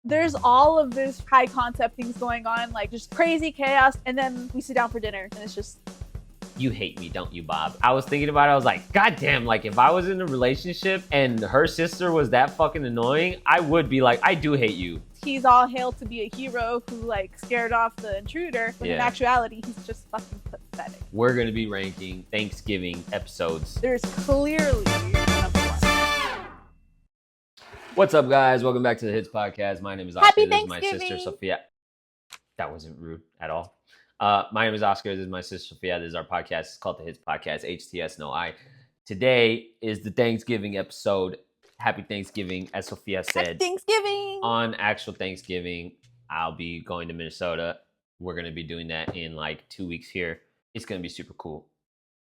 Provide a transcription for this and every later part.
there's all of this high concept things going on, like just crazy chaos, and then we sit down for dinner and it's just... You hate me, don't you, Bob? I was thinking about it. I was like, God damn, like if I was in a relationship and her sister was that fucking annoying, I would be like, I do hate you. He's all hailed to be a hero who like scared off the intruder, when in actuality, he's just fucking pathetic. We're gonna be ranking Thanksgiving episodes. There's clearly number one. What's up, guys? Welcome back to the Hits Podcast. My name is Oscar. Happy This is my Thanksgiving. sister, Sophia. That wasn't rude at all. My name is Oscar. This is my sister, Sophia. This is our podcast. It's called the Hits Podcast, HTS, no I. Today is the Thanksgiving episode. Happy Thanksgiving, as Sophia said. Happy Thanksgiving. On actual Thanksgiving, I'll be going to Minnesota. We're going to be doing that in like 2 weeks here. It's going to be super cool.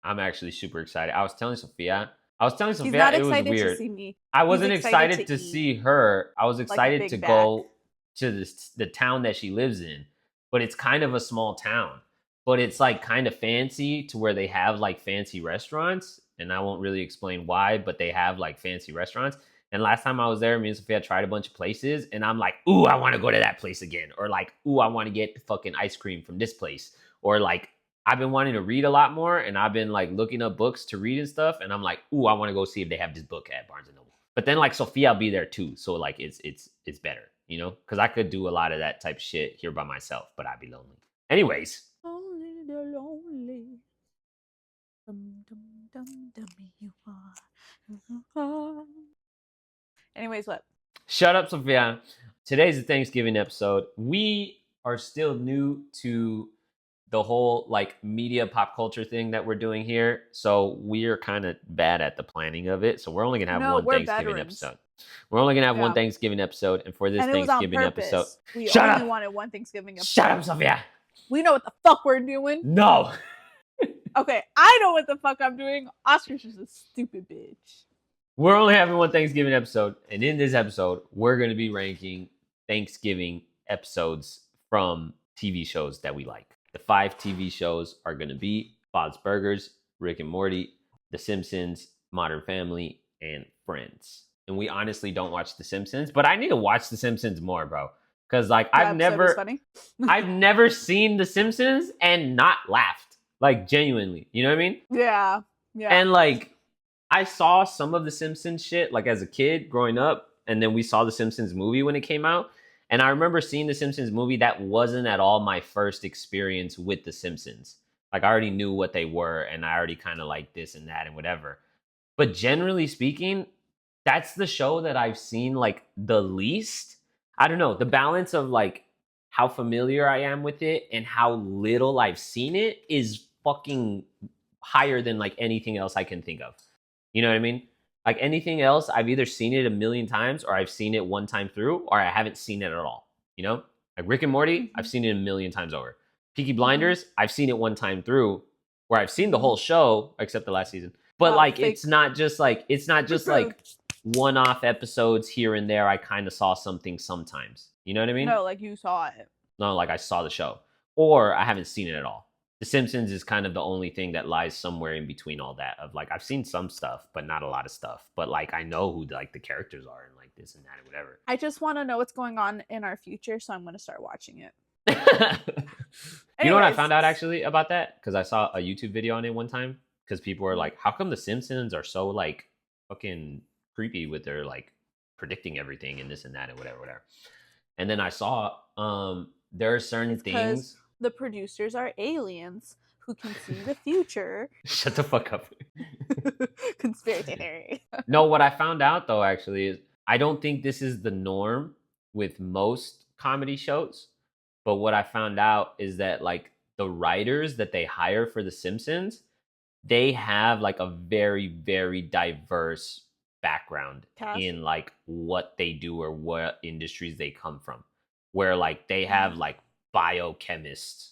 I'm actually super excited. I was telling Sophia it was weird. To see me. I wasn't excited to see her. I was excited to go to the town that she lives in. But it's kind of a small town. But it's like kind of fancy to where they have like fancy restaurants. And I won't really explain why, but they have like fancy restaurants. And last time I was there, me and Sophia tried a bunch of places. And I'm like, ooh, I want to go to that place again. Or like, ooh, I want to get fucking ice cream from this place. Or like, I've been wanting to read a lot more. And I've been like looking up books to read and stuff. And I'm like, ooh, I want to go see if they have this book at Barnes & Noble. But then like Sophia will be there too. So like it's better, you know? Because I could do a lot of that type of shit here by myself. But I'd be lonely. Anyways. Only the lonely. You are. Anyways, what? Shut up, Sophia. Today's the Thanksgiving episode. We are still new to the whole like media pop culture thing that we're doing here. So we're kind of bad at the planning of it. So we're only going to have one Thanksgiving episode. We're only going to have one Thanksgiving episode. And for this Thanksgiving episode... We only wanted one Thanksgiving episode. Shut up, Sophia. We know what the fuck we're doing. No. Okay, I know what the fuck I'm doing. Oscar's just a stupid bitch. We're only having one Thanksgiving episode. And in this episode, we're going to be ranking Thanksgiving episodes from TV shows that we like. The 5 TV shows are going to be Bob's Burgers, Rick and Morty, The Simpsons, Modern Family, and Friends. And we honestly don't watch The Simpsons, but I need to watch The Simpsons more, bro. Because like I've never seen The Simpsons and not laughed. Like genuinely. You know what I mean? Yeah. Yeah. And like I saw some of The Simpsons shit like as a kid growing up, and then we saw The Simpsons movie when it came out. And I remember seeing The Simpsons movie. That wasn't at all my first experience with The Simpsons. Like I already knew what they were, and I already kind of liked this and that and whatever. But generally speaking, that's the show that I've seen like the least. I don't know, the balance of like how familiar I am with it and how little I've seen it is fucking higher than like anything else I can think of. You know what I mean? Like anything else, I've either seen it a million times or I've seen it one time through or I haven't seen it at all. You know? Like Rick and Morty, I've seen it a million times over. Peaky Blinders, I've seen it one time through where I've seen the whole show except the last season. But like it's not just like one-off episodes here and there. I kind of saw something sometimes. You know what I mean? No, like you saw it. No, like I saw the show. Or I haven't seen it at all. The Simpsons is kind of the only thing that lies somewhere in between all that. Of like, I've seen some stuff, but not a lot of stuff. But like, I know who like the characters are and like this and that and whatever. I just want to know what's going on in our future, so I'm going to start watching it. You know what I found out actually about that? Because I saw a YouTube video on it one time. Because people were like, how come the Simpsons are so like fucking creepy with their like predicting everything and this and that and whatever. And then I saw there are certain things. The producers are aliens who can see the future. Shut the fuck up. Conspiracy theory. No, what I found out though actually is I don't think this is the norm with most comedy shows. But what I found out is that like the writers that they hire for The Simpsons, they have like a very, very diverse background in like what they do or what industries they come from. Where like they have like biochemists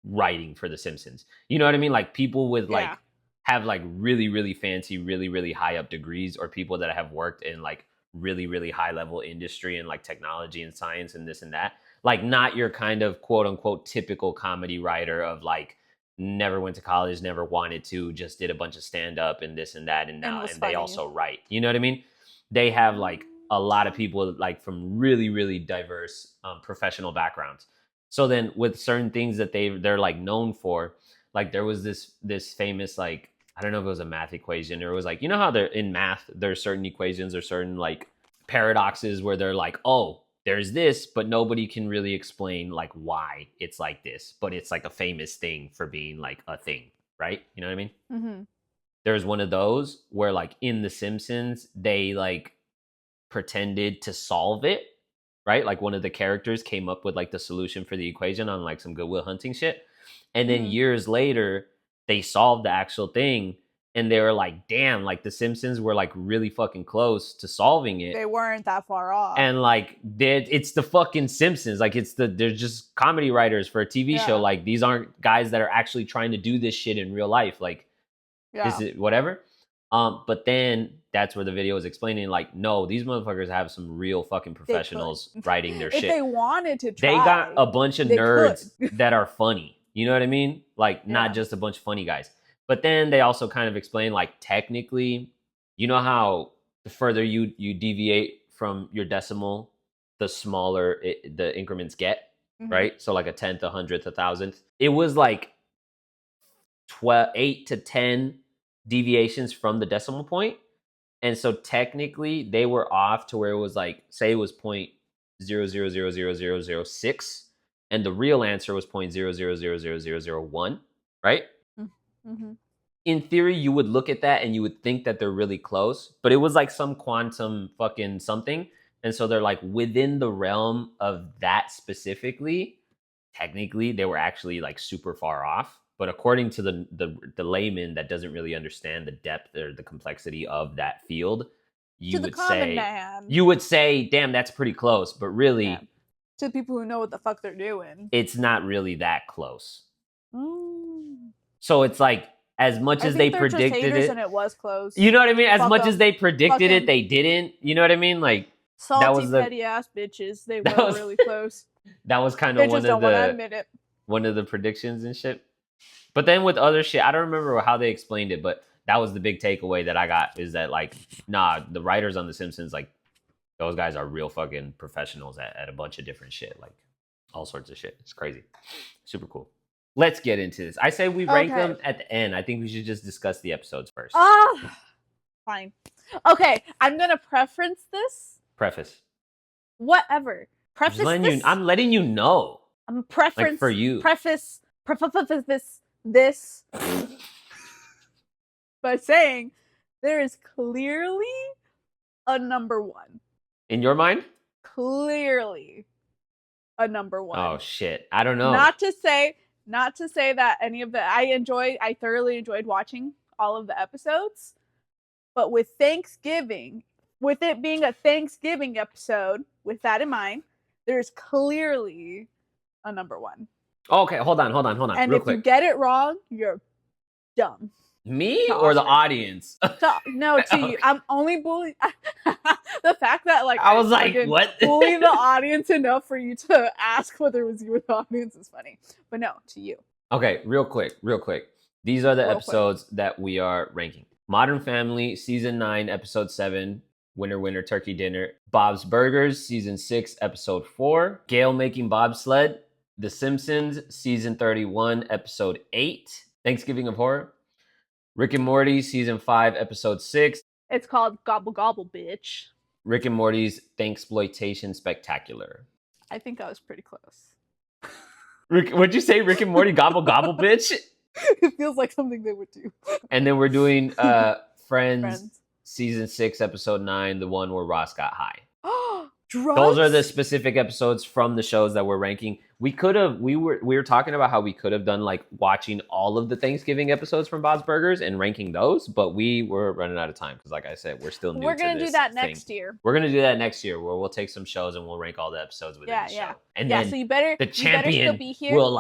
writing for The Simpsons. You know what I mean? Like people with like have like really, really fancy, really, really high up degrees, or people that have worked in like really, really high level industry and like technology and science and this and that. Like not your kind of quote unquote typical comedy writer of like never went to college, never wanted to, just did a bunch of stand up and this and that and now and they also write. You know what I mean? They have like a lot of people like from really, really diverse professional backgrounds. So then with certain things that they're like known for, like there was this famous, like, I don't know if it was a math equation or it was like, you know how they're in math, there's certain equations or certain like paradoxes where they're like, oh, there's this, but nobody can really explain like why it's like this, but it's like a famous thing for being like a thing, right? You know what I mean? Mm-hmm. There's one of those where like in The Simpsons, they like pretended to solve it, right? Like one of the characters came up with like the solution for the equation on like some Goodwill Hunting shit. And then years later, they solved the actual thing. And they were like, damn, like the Simpsons were like really fucking close to solving it. They weren't that far off. And like, it's the fucking Simpsons. Like they're just comedy writers for a TV show. Like these aren't guys that are actually trying to do this shit in real life. Like, this is whatever. But then that's where the video is explaining, like, no, these motherfuckers have some real fucking professionals writing their shit. If they wanted to try, they got a bunch of nerds that are funny. You know what I mean? Like, not just a bunch of funny guys. But then they also kind of explain, like, technically, you know how the further you deviate from your decimal, the smaller the increments get, right? So like a tenth, 100th, 1,000th. It was like 8 to 10 deviations from the decimal point. And so technically they were off to where it was like, say it was 0.000006 and the real answer was 0.000001, right? Mm-hmm. In theory, you would look at that and you would think that they're really close, but it was like some quantum fucking something. And so they're like within the realm of that specifically, technically they were actually like super far off. But according to the layman that doesn't really understand the depth or the complexity of that field, you would say, damn, that's pretty close. But really, to people who know what the fuck they're doing, it's not really that close. So it's like, as much as they predicted it, and it was close. You know what I mean? As much as they predicted it, they didn't. You know what I mean? Like, salty, that was petty ass bitches. They were really close. That was kind of one of the predictions and shit. But then with other shit, I don't remember how they explained it, but that was the big takeaway that I got, is that like, nah, the writers on The Simpsons, like, those guys are real fucking professionals at a bunch of different shit, like all sorts of shit. It's crazy. Super cool. Let's get into this. I say we rank them at the end. I think we should just discuss the episodes first. Fine. Okay, I'm gonna preference this. Preface. Whatever. Preface this. I'm letting you know. I'm preference like for you. Preface this by saying there is clearly a number one. In your mind? Clearly a number one. Oh shit. I don't know. Not to say that any of the I thoroughly enjoyed watching all of the episodes, but with Thanksgiving, with it being a Thanksgiving episode, with that in mind, there's clearly a number one. Okay, hold on. And if you get it wrong, you're dumb. Me or the audience? No, to you. I'm only bullying. The fact that like I was like, what? Bully the audience enough for you to ask whether it was you or the audience is funny. But no, to you. Okay, real quick. These are the episodes that we are ranking. Modern Family, Season 9, Episode 7, Winner Winner Turkey Dinner. Bob's Burgers, Season 6, Episode 4. Gail Making Bobsled. The Simpsons, Season 31, Episode 8. Thanksgiving of Horror. Rick and Morty, Season 5, Episode 6. It's called Gobble Gobble, bitch. Rick and Morty's Thanksploitation Spectacular. I think I was pretty close. What'd you say, Rick and Morty Gobble Gobble, bitch? It feels like something they would do. And then we're doing Friends, Season 6, Episode 9, the one where Ross got high. Drugs? Those are the specific episodes from the shows that we're ranking. We were talking about how we could have done like watching all of the Thanksgiving episodes from Bob's Burgers and ranking those, but we were running out of time because, like I said, we're still new. We're gonna do that next year. We're gonna do that next year, where we'll take some shows and we'll rank all the episodes within the show. And then so you better the champion still be here. will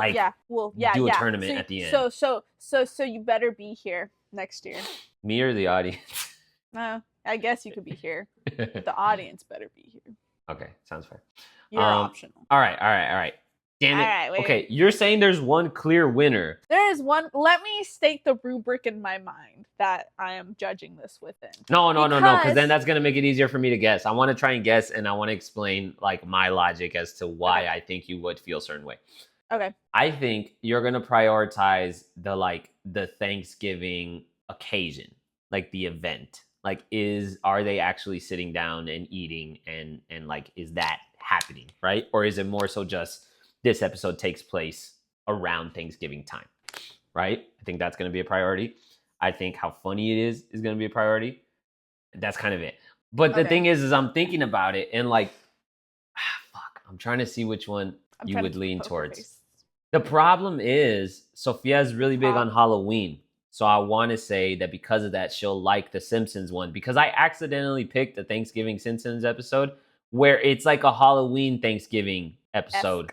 do a tournament at the end. So you better be here next year. Me or the audience? I guess you could be here. The audience better be here. Okay, sounds fair. You're optional. All right. Damn All it. right, wait. Okay, you're saying there's one clear winner. There is one. Let me state the rubric in my mind that I am judging this within. No, because then that's gonna make it easier for me to guess. I want to try and guess, and I want to explain like my logic as to why I think you would feel a certain way. Okay. I think you're gonna prioritize the Thanksgiving occasion, like the event. Like, are they actually sitting down and eating and like is that happening, right? Or is it more so just this episode takes place around Thanksgiving time, right? I think that's gonna be a priority. I think how funny it is gonna be a priority. That's kind of it. But the thing is I'm thinking about it and like, fuck, I'm trying to see which one you would lean towards. The problem is Sophia's really big on Halloween. So I want to say that because of that, she'll like the Simpsons one. Because I accidentally picked a Thanksgiving Simpsons episode where it's like a Halloween Thanksgiving episode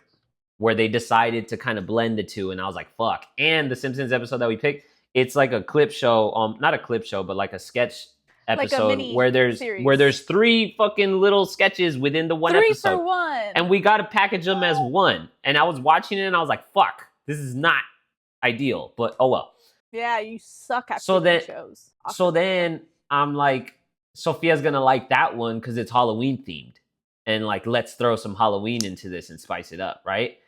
where they decided to kind of blend the two. And I was like, fuck. And the Simpsons episode that we picked, it's like a clip show, not a clip show, but like a sketch episode like where there's 3 fucking little sketches within the one episode. 3 for 1. And we got to package them as one. And I was watching it and I was like, fuck, this is not ideal. But oh well. Yeah, you suck at shows. Awesome. So then I'm like, Sophia's gonna like that one because it's Halloween themed. And like, let's throw some Halloween into this and spice it up, right?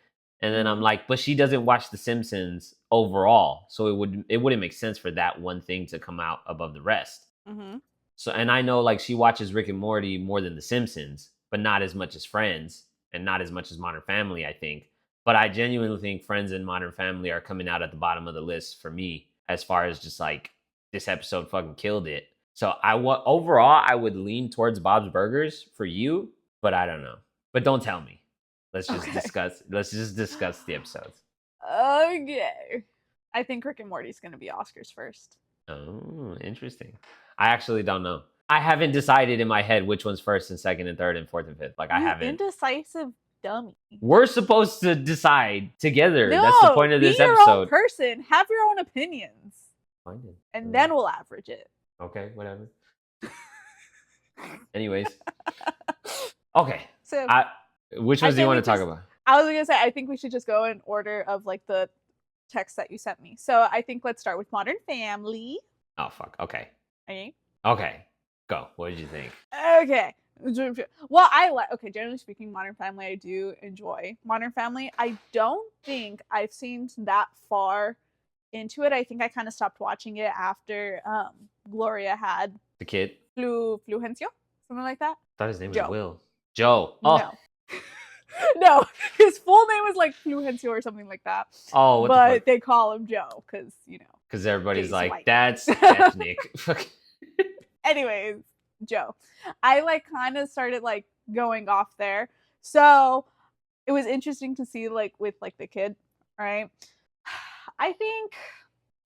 And then I'm like, but she doesn't watch The Simpsons overall. So it wouldn't make sense for that one thing to come out above the rest. Mm-hmm. So, and I know like she watches Rick and Morty more than The Simpsons, but not as much as Friends and not as much as Modern Family, I think. But I genuinely think Friends and Modern Family are coming out at the bottom of the list for me as far as just like this episode fucking killed it. So overall, I would lean towards Bob's Burgers for you, but I don't know. But don't tell me. Let's just discuss the episodes. Okay. I think Rick and Morty's going to be Oscars first. Oh, interesting. I actually don't know. I haven't decided in my head which one's first and second and third and fourth and fifth. Like, I haven't. Indecisive dummy. We're supposed to decide together. No, that's the point of this episode. Be your own person. Have your own opinions. Find it. And then we'll average it. Okay, whatever. Anyways. Okay. So which ones do you want to talk about? I was going to say, I think we should just go in order of like the text that you sent me. So I think let's start with Modern Family. Oh, fuck. Okay. Okay. Okay. Go. What did you think? Okay. Well, generally speaking, Modern Family, I do enjoy Modern Family. I don't think I've seen that far into it. I think I kind of stopped watching it after Gloria had the kid. Fluencio? Something like that? I thought his name was Will. Joe. Oh. No. No, his full name was like Fluencio or something like that. Oh, but they call him Joe because because everybody's like, white. That's ethnic. Anyways, Joe, I like kind of started like going off there, so it was interesting to see like with like the kid, right? I think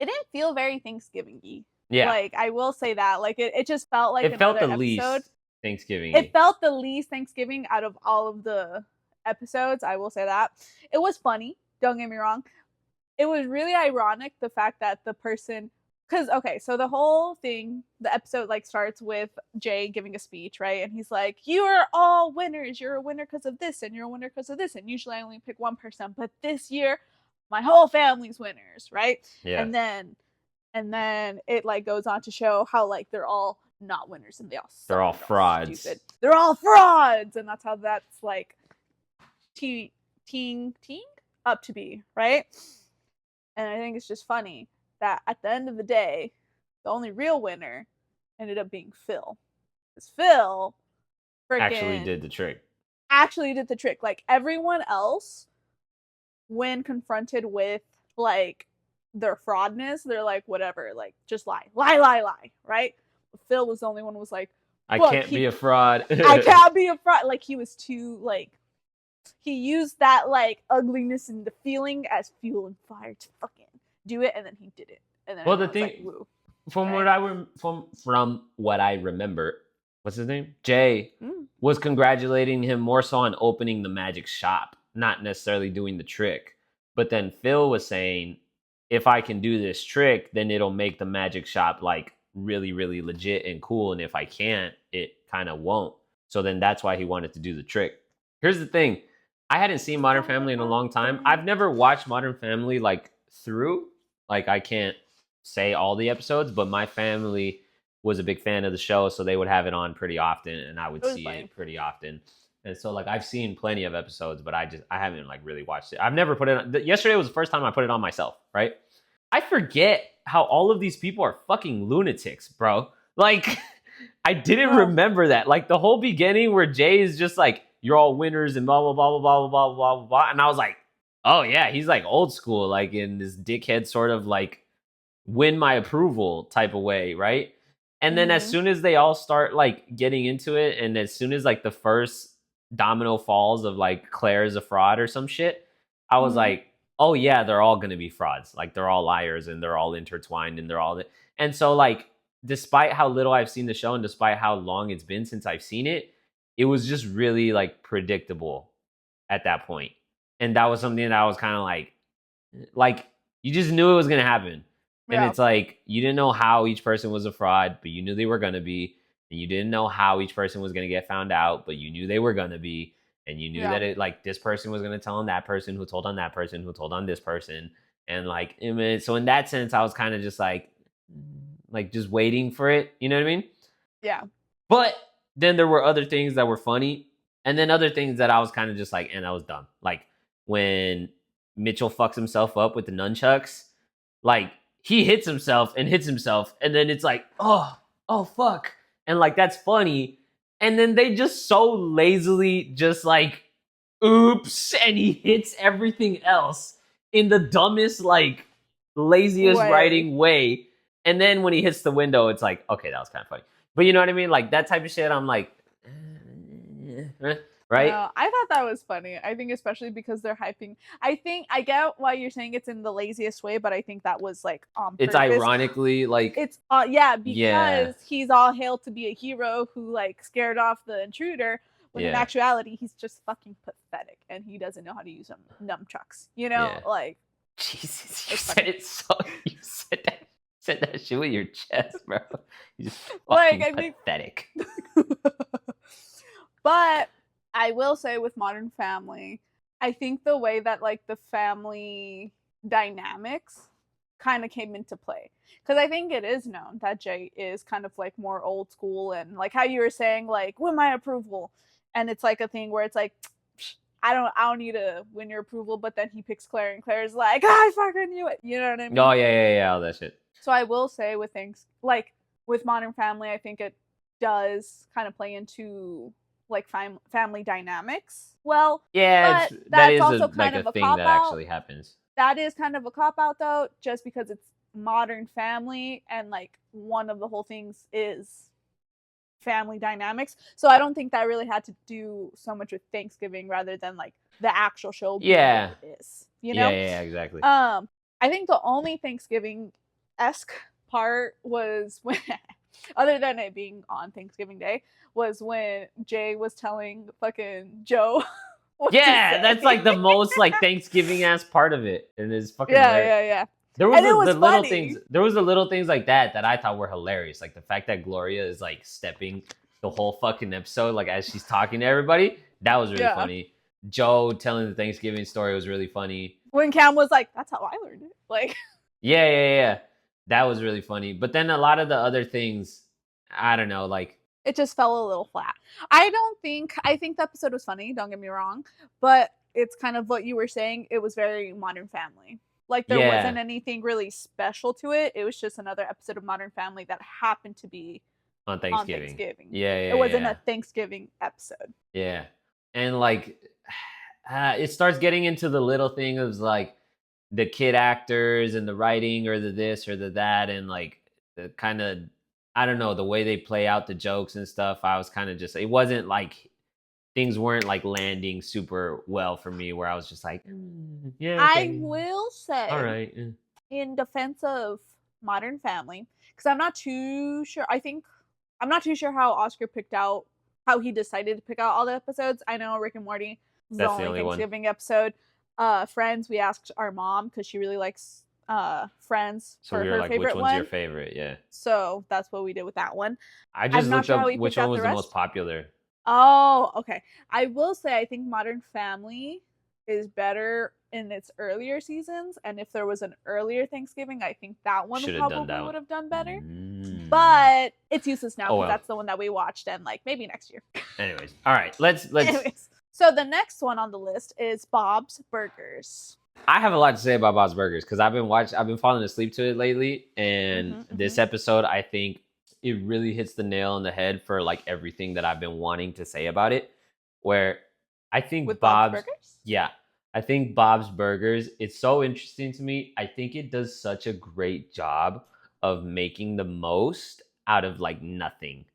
it didn't feel very Thanksgiving-y. Yeah, like I will say that like it just felt like it felt the episode. Least Thanksgiving. It felt the least Thanksgiving out of all of the episodes. I will say that it was funny. Don't get me wrong. It was really ironic the fact that the person, because so the whole thing, the episode like starts with Jay giving a speech, right? And he's like, "You are all winners. You're a winner because of this, and you're a winner because of this. And usually I only pick one person, but this year my whole family's winners, right?" Yeah. And then it like goes on to show how like they're all not winners and they're all frauds. Stupid. They're all frauds, and that's how that's like teeing up to be, right? And I think it's just funny that at the end of the day, the only real winner ended up being Phil. Because Phil actually did the trick. Like everyone else, when confronted with like their fraudness, they're like, whatever, like just lie, right? But Phil was the only one who was like, I can't be a fraud. I can't be a fraud. Like he was too like, he used that like ugliness and the feeling as fuel and fire to fucking do it, and then he did it. And then the thing, like, from what I remember, what's his name? Jay was congratulating him more so on opening the magic shop, not necessarily doing the trick. But then Phil was saying, if I can do this trick, then it'll make the magic shop like really, really legit and cool. And if I can't, it kind of won't. So then that's why he wanted to do the trick. Here's the thing. I hadn't seen Modern Family in a long time. I've never watched Modern Family like through. Like I can't say all the episodes, but my family was a big fan of the show, so they would have it on pretty often, and I would It was see funny. it pretty often. And so like I've seen plenty of episodes, but I haven't like really watched it. I've never put it on. Yesterday was the first time I put it on myself, right? I forget how all of these people are fucking lunatics, bro. Like I didn't Oh. remember that. Like the whole beginning where Jay is just like, you're all winners and blah blah blah blah blah blah blah blah blah. And I was like, oh yeah, he's like old school, like in this dickhead sort of like win my approval type of way, right? And then as Mhm. soon as they all start like getting into it, and as soon as like the first domino falls of like Claire is a fraud or some shit, I was Mhm. like, oh yeah, they're all gonna be frauds. Like they're all liars and they're all intertwined and they're all. And so like, despite how little I've seen the show and despite how long it's been since I've seen it, it was just really like predictable at that point. And that was something that I was kind of like you just knew it was gonna happen. And Yeah. it's like you didn't know how each person was a fraud, but you knew they were gonna be. And you didn't know how each person was gonna get found out, but you knew they were gonna be. And you knew Yeah. that it like this person was gonna tell on that person who told on that person who told on this person. And like, I mean, so in that sense, I was kind of just like just waiting for it. You know what I mean? Yeah. But then there were other things that were funny, and then other things that I was kind of just like, and I was dumb. Like when Mitchell fucks himself up with the nunchucks, like he hits himself, and then it's like, oh fuck, and like that's funny, and then they just so lazily just like, oops, and he hits everything else in the dumbest, like laziest writing way, and then when he hits the window, it's like, okay, that was kind of funny. But you know what I mean? Like that type of shit, I'm like, right? No, I thought that was funny. I think especially because they're hyping. I think I get why you're saying it's in the laziest way, but I think that was like on It's purpose. ironically like, It's because he's all hailed to be a hero who like scared off the intruder. When in Yeah. actuality, he's just fucking pathetic and he doesn't know how to use them nunchucks. You know, Yeah. like Jesus, you It's said funny. it so. You said that shit with your chest, bro. You just Like, fucking I mean- pathetic. But I will say with Modern Family, I think the way that like the family dynamics kind of came into play, because I think it is known that Jay is kind of like more old school and like how you were saying, like win my approval, and it's like a thing where it's like, I don't need to win your approval, but then he picks Claire and Claire's like, I fucking knew it, you know what I mean? Oh yeah, all that shit. So I will say with things like with Modern Family, I think it does kind of play into like family dynamics. Well, Yeah, but that is also like kind a of a thing cop that out. actually happens. That is kind of a cop out though, just because it's Modern Family and like one of the whole things is family dynamics. So I don't think that really had to do so much with Thanksgiving rather than like the actual show being Yeah. what it is. You know? Yeah, exactly. I think the only Thanksgiving-esque part was when, other than it being on Thanksgiving Day, was when Jay was telling fucking Joe. Yeah, that's like the most like Thanksgiving ass part of it, and it's fucking hilarious. Yeah. There was, And it was the little funny. things. There was the little things like that I thought were hilarious, like the fact that Gloria is like stepping the whole fucking episode, like as she's talking to everybody. That was really Yeah. funny. Joe telling the Thanksgiving story was really funny. When Cam was like, "That's how I learned it." Like, Yeah. That was really funny. But then a lot of the other things, I don't know, like it just fell a little flat. I think the episode was funny, don't get me wrong, but it's kind of what you were saying. It was very Modern Family. Like there Yeah. wasn't anything really special to it. It was just another episode of Modern Family that happened to be on Thanksgiving. on Thanksgiving. Yeah. It wasn't a Thanksgiving episode. Yeah. And like it starts getting into the little thing of like the kid actors and the writing or the this or the that, and like the kind of, I don't know, the way they play out the jokes and stuff. I was kind of just, it wasn't like things weren't like landing super well for me, where I was just like, yeah, okay. I will say, all right, in defense of Modern Family, because I'm not too sure. I'm not too sure how he decided to pick out all the episodes. I know Rick and Morty was That's the the only only one. Thanksgiving episode. Friends, we asked our mom because she really likes Friends So for we her were like, favorite which one's one. your favorite? Yeah. So that's what we did with that one. I just not looked sure how up he which picked out one was the the most rest. popular. Oh, okay. I will say I think Modern Family is better in its earlier seasons, and if there was an earlier Thanksgiving, I think that one Should have done probably that would one. have done better. Mm. But it's useless now Oh, because well. that's the one that we watched, and like maybe next year. Anyways, all right. Let's. Anyways, so the next one on the list is Bob's Burgers. I have a lot to say about Bob's Burgers because I've been falling asleep to it lately, and this episode, I think it really hits the nail on the head for like everything that I've been wanting to say about it. Where I think With Bob's Burgers? Yeah, I think Bob's Burgers, it's so interesting to me. I think it does such a great job of making the most out of like nothing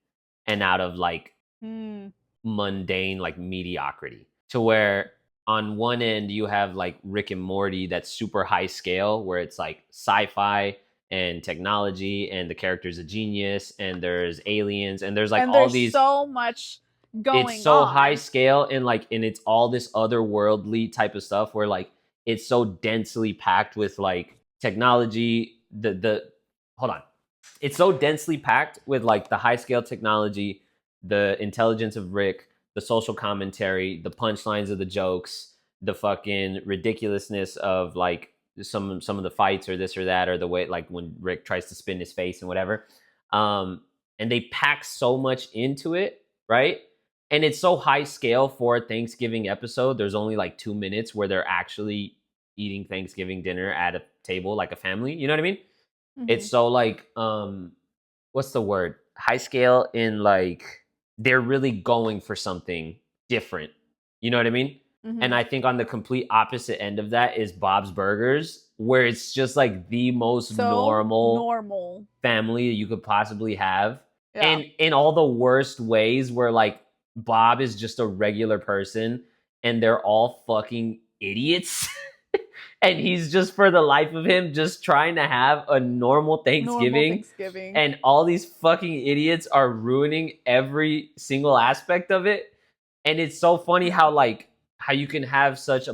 and out of like mundane like mediocrity, to where on one end you have like Rick and Morty that's super high scale, where it's like sci-fi and technology and the character's a genius and there's aliens and there's like and all there's these so much going on. It's so high scale and it's all this otherworldly type of stuff where like it's so densely packed with like technology. Hold on. It's so densely packed with like the high scale technology, the intelligence of Rick, the social commentary, the punchlines of the jokes, the fucking ridiculousness of like some of the fights or this or that, or the way like when Rick tries to spin his face and whatever. And they pack so much into it, right? And it's so high scale for a Thanksgiving episode. There's only like 2 minutes where they're actually eating Thanksgiving dinner at a table like a family. You know what I mean? It's so like what's the word? High scale in like they're really going for something different. You know what I mean? And I think on the complete opposite end of that is Bob's Burgers, where it's just like the most normal family you could possibly have. Yeah. And in all the worst ways, where like Bob is just a regular person and they're all fucking idiots. And he's just, for the life of him, just trying to have a normal Thanksgiving. And all these fucking idiots are ruining every single aspect of it. And it's so funny how you can have such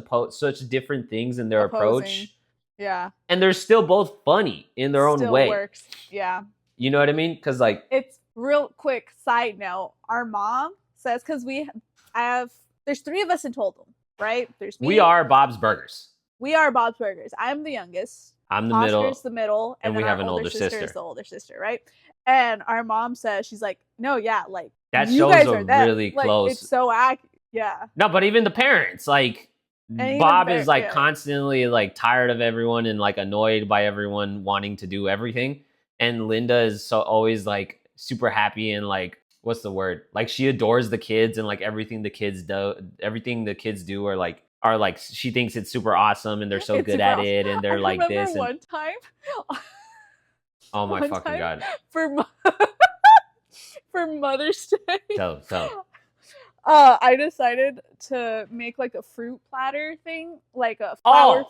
different things in their approach. Yeah. And they're still both funny in their own way. Works. Yeah. You know what I mean? Because like, it's real quick side note. Our mom says, because there's 3 of us in total, right? There's me. We are Bob's Burgers. We are Bob's Burgers. I'm the youngest. I'm the Oscar's the middle. And we have an older sister. Is the older sister, right? And our mom says, she's like, no, yeah, like that you guys are really like, close. It's so accurate. Yeah. No, but even the parents, like Bob is like constantly like tired of everyone and like annoyed by everyone wanting to do everything. And Linda is always like super happy and like, what's the word? Like she adores the kids and like everything the kids do are like she thinks it's super awesome and they're so good at it and they're like this. And one time. Oh my fucking God. For Mother's Day. Tell. I decided to make like a fruit platter thing, like a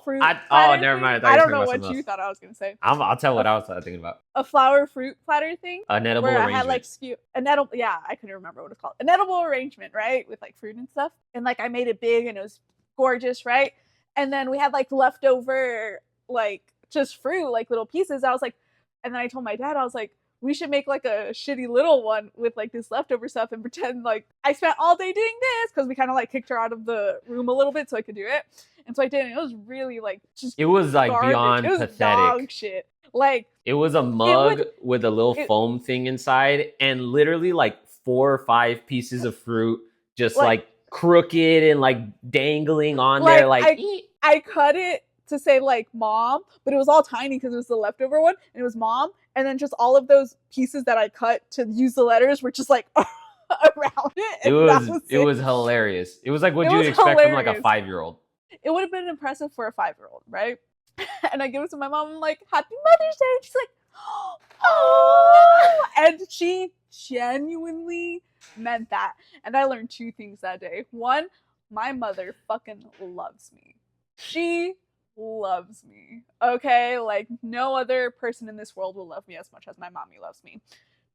fruit platter never mind. I don't know what you thought I was gonna say. I'll tell what I was thinking about. A flower fruit platter thing. An edible arrangement. I had like I couldn't remember what it's called. An edible arrangement, right? With like fruit and stuff. And like I made it big and it was gorgeous, right? And then we had like leftover like just fruit, like little pieces. I was like, and then I told my dad, I was like, we should make like a shitty little one with like this leftover stuff and pretend like I spent all day doing this, because we kind of like kicked her out of the room a little bit so I could do it. And so I did, and it was really like just it was like garbage. Beyond pathetic. Dog shit. Like it was a mug with a little foam thing inside and literally like 4 or 5 pieces of fruit just like crooked and like dangling on there. Like I cut it to say like mom, but it was all tiny because it was the leftover one, and it was mom, and then just all of those pieces that I cut to use the letters were just like around it. It was hilarious. It was like what you expect from like a 5-year-old. It would have been impressive for a 5-year-old, right? And I give it to my mom. I'm like, Happy Mother's Day. And she's like, oh, and she genuinely meant that. And I learned 2 things that day. 1, my mother fucking loves me. She loves me. Okay? Like no other person in this world will love me as much as my mommy loves me.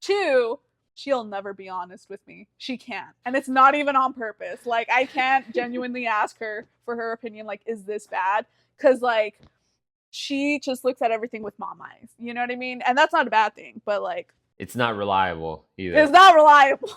2, she'll never be honest with me. She can't. And it's not even on purpose. Like I can't genuinely ask her for her opinion, like, is this bad? Because like she just looks at everything with mom eyes. You know what I mean? And that's not a bad thing, but like it's not reliable either. It's not reliable.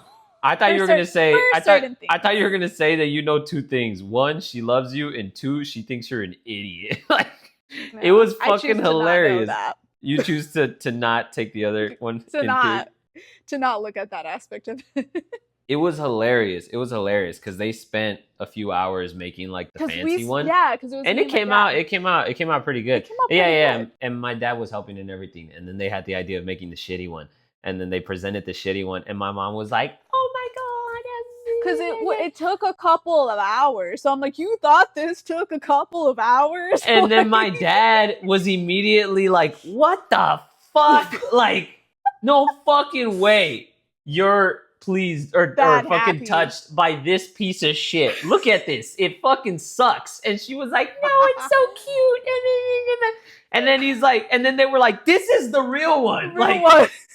I thought For you were gonna say. for certain I thought things. you were gonna say that you know two things. One, she loves you, and two, she thinks you're an idiot. Like it No, was I fucking choose to not know hilarious. that. You choose to not take the other one To into. not look at that aspect of it. It was hilarious. It was hilarious because they spent a few hours making like the fancy one, Because it was and me it and my came out. dad. It came out pretty It good. came out Yeah, pretty yeah. good. And my dad was helping and everything, and then they had the idea of making the shitty one, and then they presented the shitty one, and my mom was like, "Oh my Because god!" it took a couple of hours. So I'm like, you thought this took a couple of hours? And then my dad was immediately like, "What the fuck? Like, no fucking way! You're pleased or That fucking happy. touched by this piece of shit. Look at this. It fucking sucks." And she was like, "No, it's so cute." And then he's like, and then they were like, "This is the real one.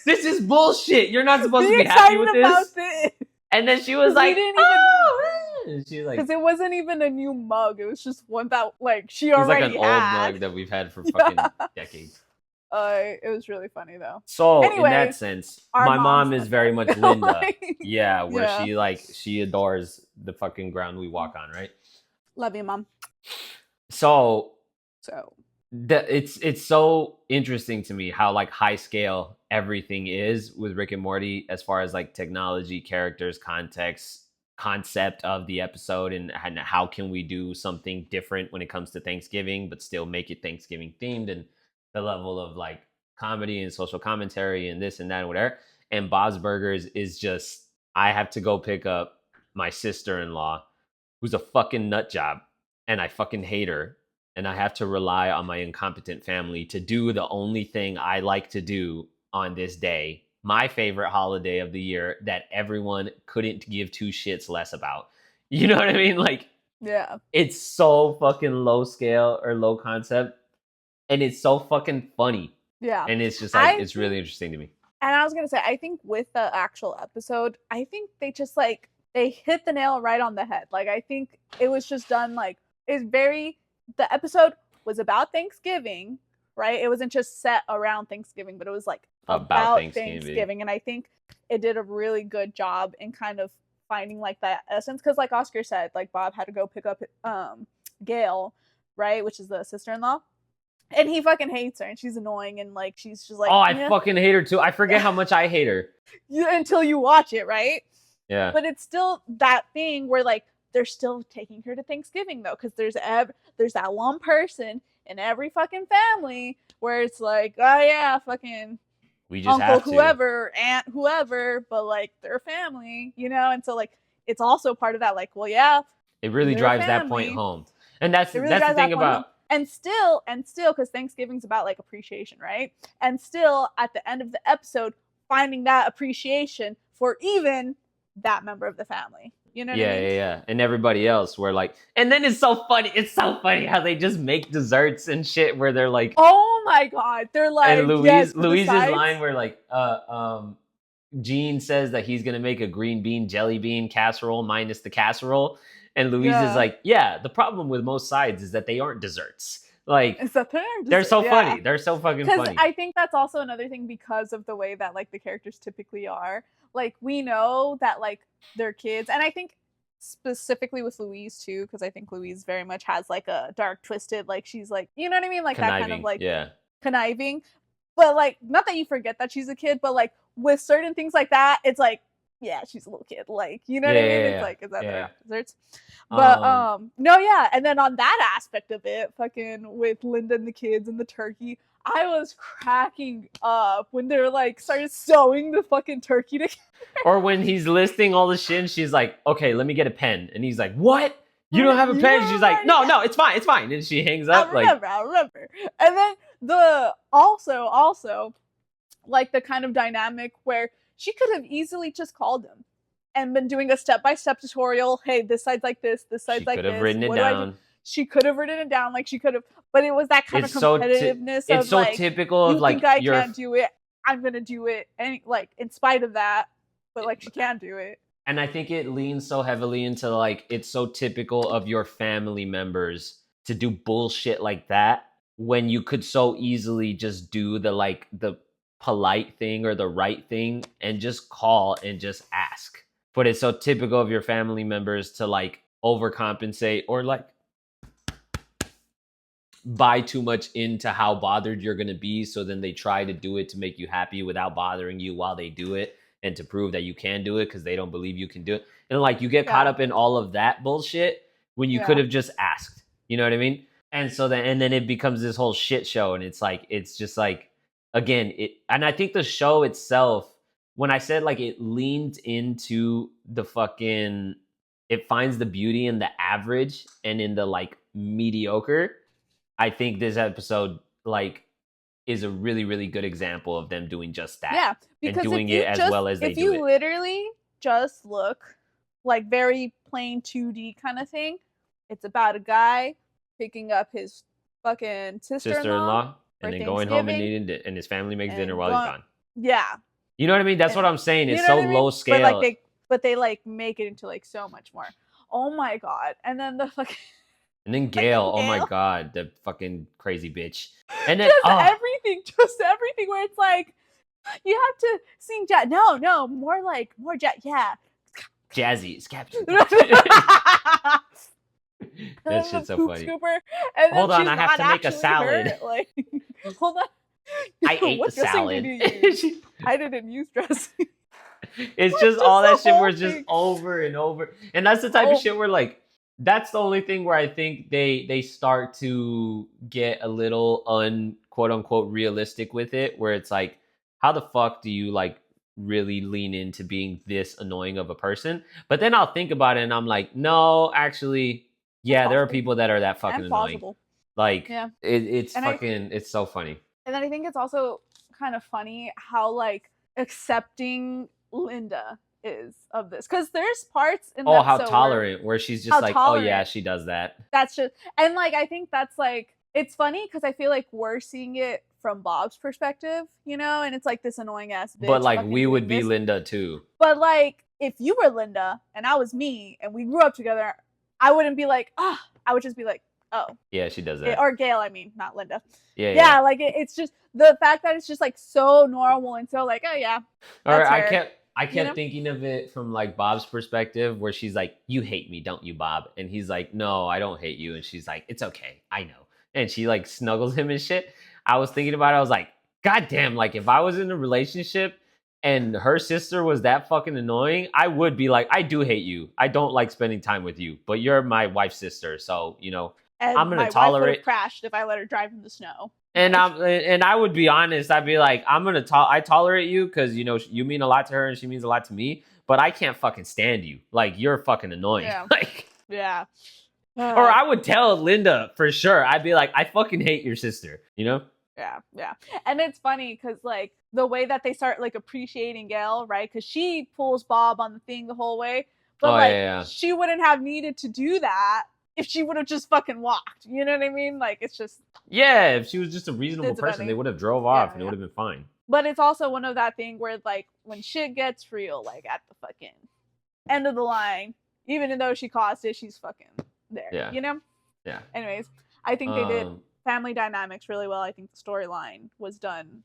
This is bullshit. You're not supposed to be happy with this." And then she was like, and she's like, because it wasn't even a new mug. It was just one that like she it was like already an had. old mug that we've had for fucking decades. It was really funny though. So Anyway, in that sense, my mom is very much Linda. Yeah, where Yeah. she adores the fucking ground we walk on, right? Love you, Mom. So So it's so interesting to me how like high scale everything is with Rick and Morty as far as like technology, characters, concept of the episode, and how can we do something different when it comes to Thanksgiving, but still make it Thanksgiving themed, and the level of like comedy and social commentary and this and that and whatever. And Bob's Burgers is just, I have to go pick up my sister-in-law who's a fucking nut job, and I fucking hate her. And I have to rely on my incompetent family to do the only thing I like to do on this day, my favorite holiday of the year that everyone couldn't give two shits less about. You know what I mean? Like, yeah, it's so fucking low scale or low concept, and it's so fucking funny. yeah. And it's just like, it's really interesting to me. And I was gonna say, I think with the actual episode, I think they just like they hit the nail right on the head. Like I think it was just done like it's very. The episode was about Thanksgiving, right? It wasn't just set around Thanksgiving, but it was like about Thanksgiving. And I think it did a really good job in kind of finding like that essence. Because like Oscar said, like Bob had to go pick up Gail, right? Which is the sister-in-law. And he fucking hates her, and she's annoying, and like she's just like, oh, I fucking hate her too. I forget how much I hate her. Until you watch it, right? Yeah. But it's still that thing where like they're still taking her to Thanksgiving though, because there's that one person in every fucking family where it's like, oh yeah, fucking we just uncle whoever, aunt whoever, but like they're family, you know. And so like it's also part of that, like, well, yeah, it really drives that point home, and that's the thing about. And still, because Thanksgiving's about like appreciation, right? And still, at the end of the episode, finding that appreciation for even that member of the family. You know what I mean? Yeah. And everybody else were like, and then it's so funny. It's so funny how they just make desserts and shit where they're like, oh my God. They're like, and Louise's line where like, Gene says that he's going to make a green bean jelly bean casserole minus the casserole. And Louise is like, yeah, the problem with most sides is that they aren't desserts. Like, they're so funny. They're so fucking funny. I think that's also another thing because of the way that like the characters typically are. Like we know that like they're kids, and I think specifically with Louise too, because I think Louise very much has like a dark, twisted, like she's like, you know what I mean, like conniving, that kind of like conniving. But like, not that you forget that she's a kid, but like with certain things like that, it's like, yeah, she's a little kid, like, you know what I mean? It's like, is that their desserts? But no, yeah. And then on that aspect of it, fucking with Linda and the kids and the turkey, I was cracking up when they're like started sewing the fucking turkey together. Or when he's listing all the shit, and she's like, okay, let me get a pen. And he's like, what? You don't have a pen? She's like, no, it's fine. And she hangs up. I remember. And then the also like the kind of dynamic where she could have easily just called him and been doing a step-by-step tutorial. Hey, this side's like this side's like this. She could have written it down. She could have written it down, like she could have, but it was that kind of competitiveness. It's so typical of like, I can't do it, I'm gonna do it, and like in spite of that, but like she can do it. And I think it leans so heavily into like, it's so typical of your family members to do bullshit like that when you could so easily just do the polite thing or the right thing and just call and just ask but it's so typical of your family members to like overcompensate or like buy too much into how bothered you're going to be, so then they try to do it to make you happy without bothering you while they do it, and to prove that you can do it because they don't believe you can do it. And like you get caught Yeah. up in all of that bullshit when you Yeah. could have just asked. You know what I mean? And so then it becomes this whole shit show, and it's just like, again, and I think the show itself, when I said like it leans into the fucking, it finds the beauty in the average and in the like mediocre. I think this episode like is a really, really good example of them doing just that. Yeah, and because doing it as well as they if do you it. literally just look like very plain 2D kind of thing, it's about a guy picking up his fucking sister-in-law and for then going home and Thanksgiving, eating it, and his family makes dinner and while he's gone. yeah, You know what I mean? That's and what I'm saying. you It's know so what I mean? low scale. But they like make it into like so much more. Oh my god! And then the fucking And then Gail, oh my Gail. god, the fucking crazy bitch. And then just everything where it's like you have to sing jazz. No, more jazz. Yeah. Jazzy, it's Captain. That That shit's so funny. Scooper, and Hold on, she's I have to make a salad. Hurt. Like, hold on. I ate What the salad. dressing did you use? I didn't use dressing. It's just all that shit where it's just over and over. And that's the type of shit where like, that's the only thing where I think they start to get a little quote unquote realistic with it, where it's like, how the fuck do you like really lean into being this annoying of a person? But then I'll think about it and I'm like, no, actually, yeah, there are people that are that fucking annoying. Like, yeah. It's fucking, it's so funny. And then I think it's also kind of funny how like accepting Linda is of this, because there's parts in how tolerant where she's just like, oh yeah, she does that. That's just, and like I think that's like, it's funny because I feel like we're seeing it from Bob's perspective, you know, and it's like this annoying ass bitch. But like we would be Linda too. But like if you were Linda and I was me and we grew up together, I wouldn't be like, I would just be like, oh yeah, she does that. Or Gail, I mean, not Linda. Yeah. Like it's just the fact that it's just like so normal and so like, oh yeah. Or I kept thinking of it from like Bob's perspective, where she's like, you hate me, don't you, Bob? And he's like, no, I don't hate you. And she's like, it's okay, I know. And she like snuggles him and shit. I was thinking about it, I was like, god damn, like if I was in a relationship and her sister was that fucking annoying, I would be like, I do hate you, I don't like spending time with you, but you're my wife's sister, so you know, and I'm gonna my tolerate. Wife would have crashed if I let her drive in the snow. And I would be honest. I'd be like, I tolerate you because you know you mean a lot to her and she means a lot to me. But I can't fucking stand you. Like you're fucking annoying. Yeah. Like yeah. Or I would tell Linda for sure. I'd be like, I fucking hate your sister. You know? Yeah. And it's funny because like the way that they start like appreciating Gail, right? Because she pulls Bob on the thing the whole way, but she wouldn't have needed to do that if she would have just fucking walked. You know what I mean? Like it's just, yeah, if she was just a reasonable person, they would have drove off and it would have been fine. But it's also one of that thing where like when shit gets real, like at the fucking end of the line, even though she caused it, she's fucking there. Yeah. You know? Yeah. Anyways, I think they did family dynamics really well. I think the storyline was done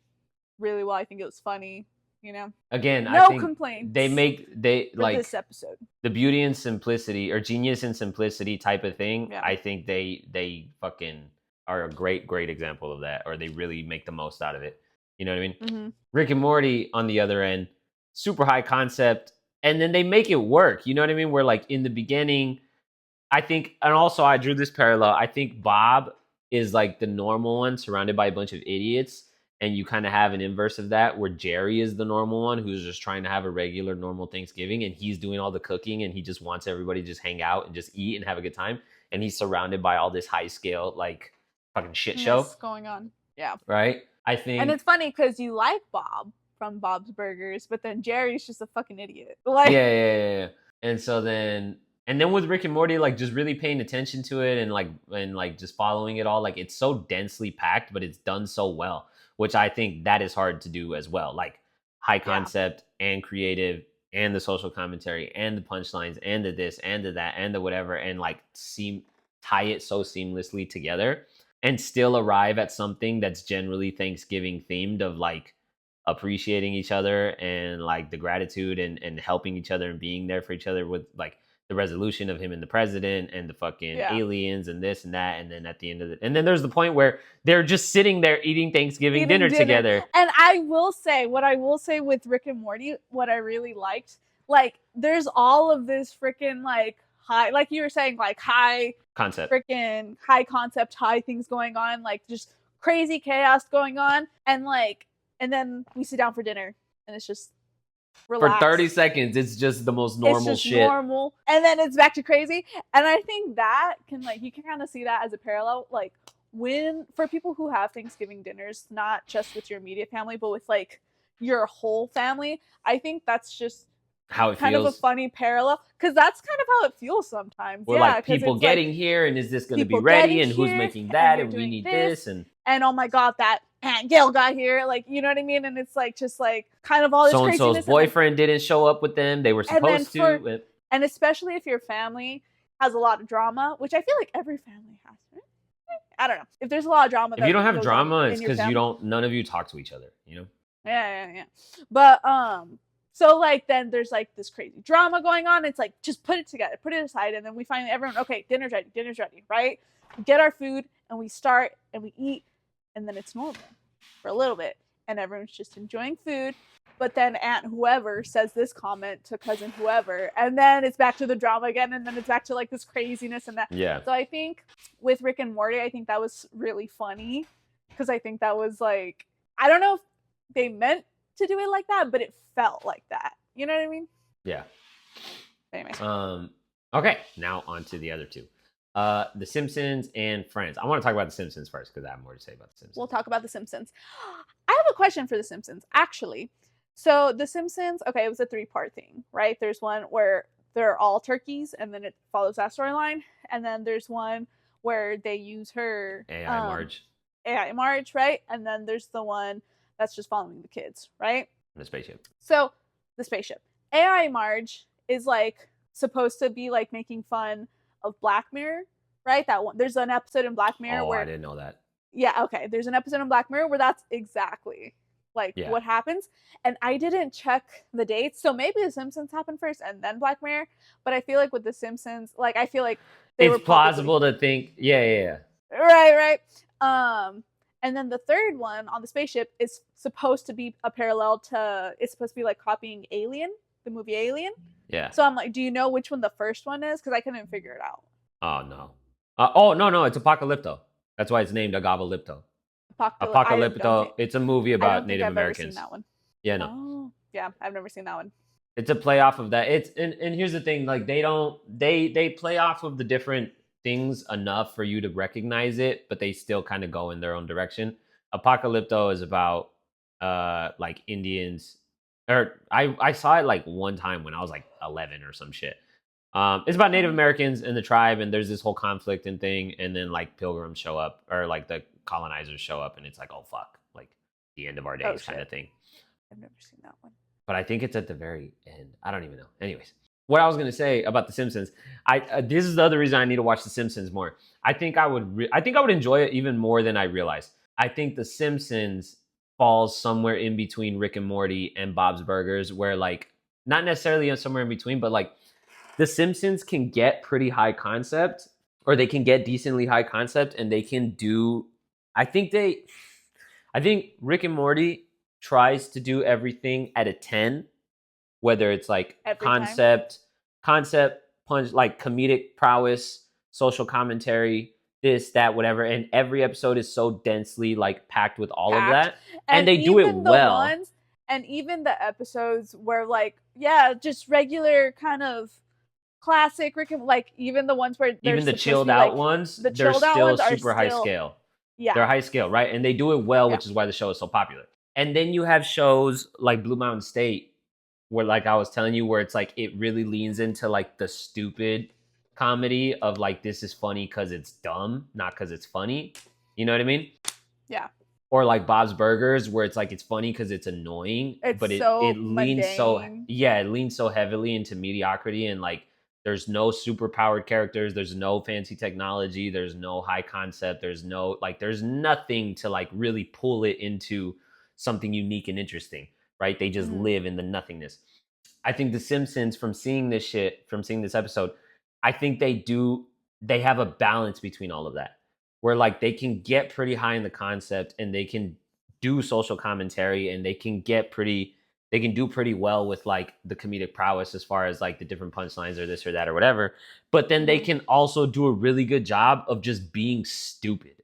really well. I think it was funny. You know, again, no I think complaints. They like this episode, the beauty and simplicity, or genius and simplicity type of thing. Yeah. I think they fucking are a great example of that, or they really make the most out of it. You know what I mean? Mm-hmm. Rick and Morty on the other end, super high concept, and then they make it work. You know what I mean? Where like in the beginning, I think, and also I drew this parallel. I think Bob is like the normal one, surrounded by a bunch of idiots. And you kind of have an inverse of that, where Jerry is the normal one who's just trying to have a regular, normal Thanksgiving, and he's doing all the cooking, and he just wants everybody to just hang out and just eat and have a good time. And he's surrounded by all this high scale, like fucking shit show going on. Yeah. Right. I think, and it's funny because you like Bob from Bob's Burgers, but then Jerry's just a fucking idiot. Like, yeah. And so then with Rick and Morty, like just really paying attention to it and like just following it all, like it's so densely packed, but it's done so well. Which I think that is hard to do as well. Like high concept and creative and the social commentary and the punchlines and the this and the that and the whatever, and like tie it so seamlessly together and still arrive at something that's generally Thanksgiving themed, of like appreciating each other and like the gratitude and helping each other and being there for each other with like the resolution of him and the president and the fucking Yeah. aliens and this and that. And then at the end of it, and then there's the point where they're just sitting there eating Thanksgiving dinner together. And I will say, what I will say with Rick and Morty, what I really liked, like, there's all of this freaking, like, high, like you were saying, like, high Concept. freaking high concept, high things going on, like, just crazy chaos going on. And, like, and then we sit down for dinner, and it's just relaxed. For 30 seconds, it's just the most normal it's just shit. normal, and then it's back to crazy. And I think that can, like, you can kind of see that as a parallel, like, when for people who have Thanksgiving dinners, not just with your immediate family, but with like your whole family. I think that's just how it kind feels. of a funny parallel, because that's kind of how it feels sometimes. We're like people getting like, here, and is this going to be ready, and who's making that, and we need this, and oh my god, that Aunt Gail got here, like, you know what I mean? And it's like just like kind of all this craziness. So-and-so's boyfriend didn't show up with them; they were supposed to. And especially if your family has a lot of drama, which I feel like every family has. I don't know. If there's a lot of drama, if you don't have drama, it's because none of you talk to each other, you know? Yeah. But so like then there's like this crazy drama going on. It's like, just put it together, put it aside, and then we finally everyone, okay, dinner's ready, right? We get our food and we start and we eat, and then it's normal for a little bit, and everyone's just enjoying food. But then Aunt whoever says this comment to cousin whoever, and then it's back to the drama again, and then it's back to like this craziness and that. Yeah. So I think with Rick and Morty, I think that was really funny, because I think that was like, I don't know if they meant to do it like that, but it felt like that. You know what I mean? Yeah. Anyway. Okay, now on to the other two. The Simpsons and Friends. I want to talk about The Simpsons first, because I have more to say about The Simpsons. We'll talk about The Simpsons. I have a question for The Simpsons, actually. So The Simpsons, okay, it was a 3-part thing, right? There's one where they're all turkeys, and then it follows that storyline. And then there's one where they use her AI Marge, right? And then there's the one that's just following the kids, right? The spaceship. So the spaceship. AI Marge is like supposed to be like making fun of Black Mirror, right? That one. There's an episode in Black Mirror where I didn't know that. Yeah, okay. There's an episode in Black Mirror where that's exactly like what happens. And I didn't check the dates, so maybe The Simpsons happened first and then Black Mirror. But I feel like with The Simpsons, like I feel like it's plausible to think. Yeah. Right. And then the third one on the spaceship is supposed to be a parallel to. It's supposed to be like copying Alien, the movie Alien. Yeah. So I'm like, do you know which one the first one is? Because I couldn't figure it out. Oh no. No. It's Apocalypto. That's why it's named Agavalypto. Apocalypto. It's a movie about Native Americans. I've never seen that one. Yeah, no. Oh, yeah, I've never seen that one. It's a play off of that. It's and here's the thing, like they play off of the different things enough for you to recognize it, but they still kind of go in their own direction. Apocalypto is about like Indians, or I saw it like one time when I was like 11 or some shit. It's about Native Americans and the tribe, and there's this whole conflict and thing, and then like pilgrims show up, or like the colonizers show up, and it's like, oh fuck, like the end of our days kind of thing. I've never seen that one. But I think it's at the very end. I don't even know. Anyways, what I was gonna say about The Simpsons, this is the other reason I need to watch The Simpsons more. I think I would enjoy it even more than I realized. I think The Simpsons falls somewhere in between Rick and Morty and Bob's Burgers, where like not necessarily somewhere in between, but like The Simpsons can get pretty high concept, or they can get decently high concept, and they can do. I think Rick and Morty tries to do everything at a 10, whether it's like concept, punch, like comedic prowess, social commentary, this, that, whatever. And every episode is so densely like packed with all of that. And they do it well. And even the episodes where like, just regular kind of classic Rick and, like, even the ones where even the chilled out ones, they're still super high scale. Yeah. They're high scale, right? And they do it well, which is why the show is so popular. And then you have shows like Blue Mountain State, where, like I was telling you, where it's like it really leans into like the stupid comedy of like, this is funny because it's dumb, not because it's funny. You know what I mean? Yeah. Or like Bob's Burgers, where it's like it's funny because it's annoying, but it leans it leans so heavily into mediocrity, and like there's no super powered characters, there's no fancy technology, there's no high concept, there's nothing to like really pull it into something unique and interesting, right? They just Mhm. live in the nothingness. I think The Simpsons, from seeing this episode, I think they have a balance between all of that, where like they can get pretty high in the concept and they can do social commentary and they can do pretty well with like the comedic prowess as far as like the different punchlines or this or that or whatever. But then they Mhm. can also do a really good job of just being stupid.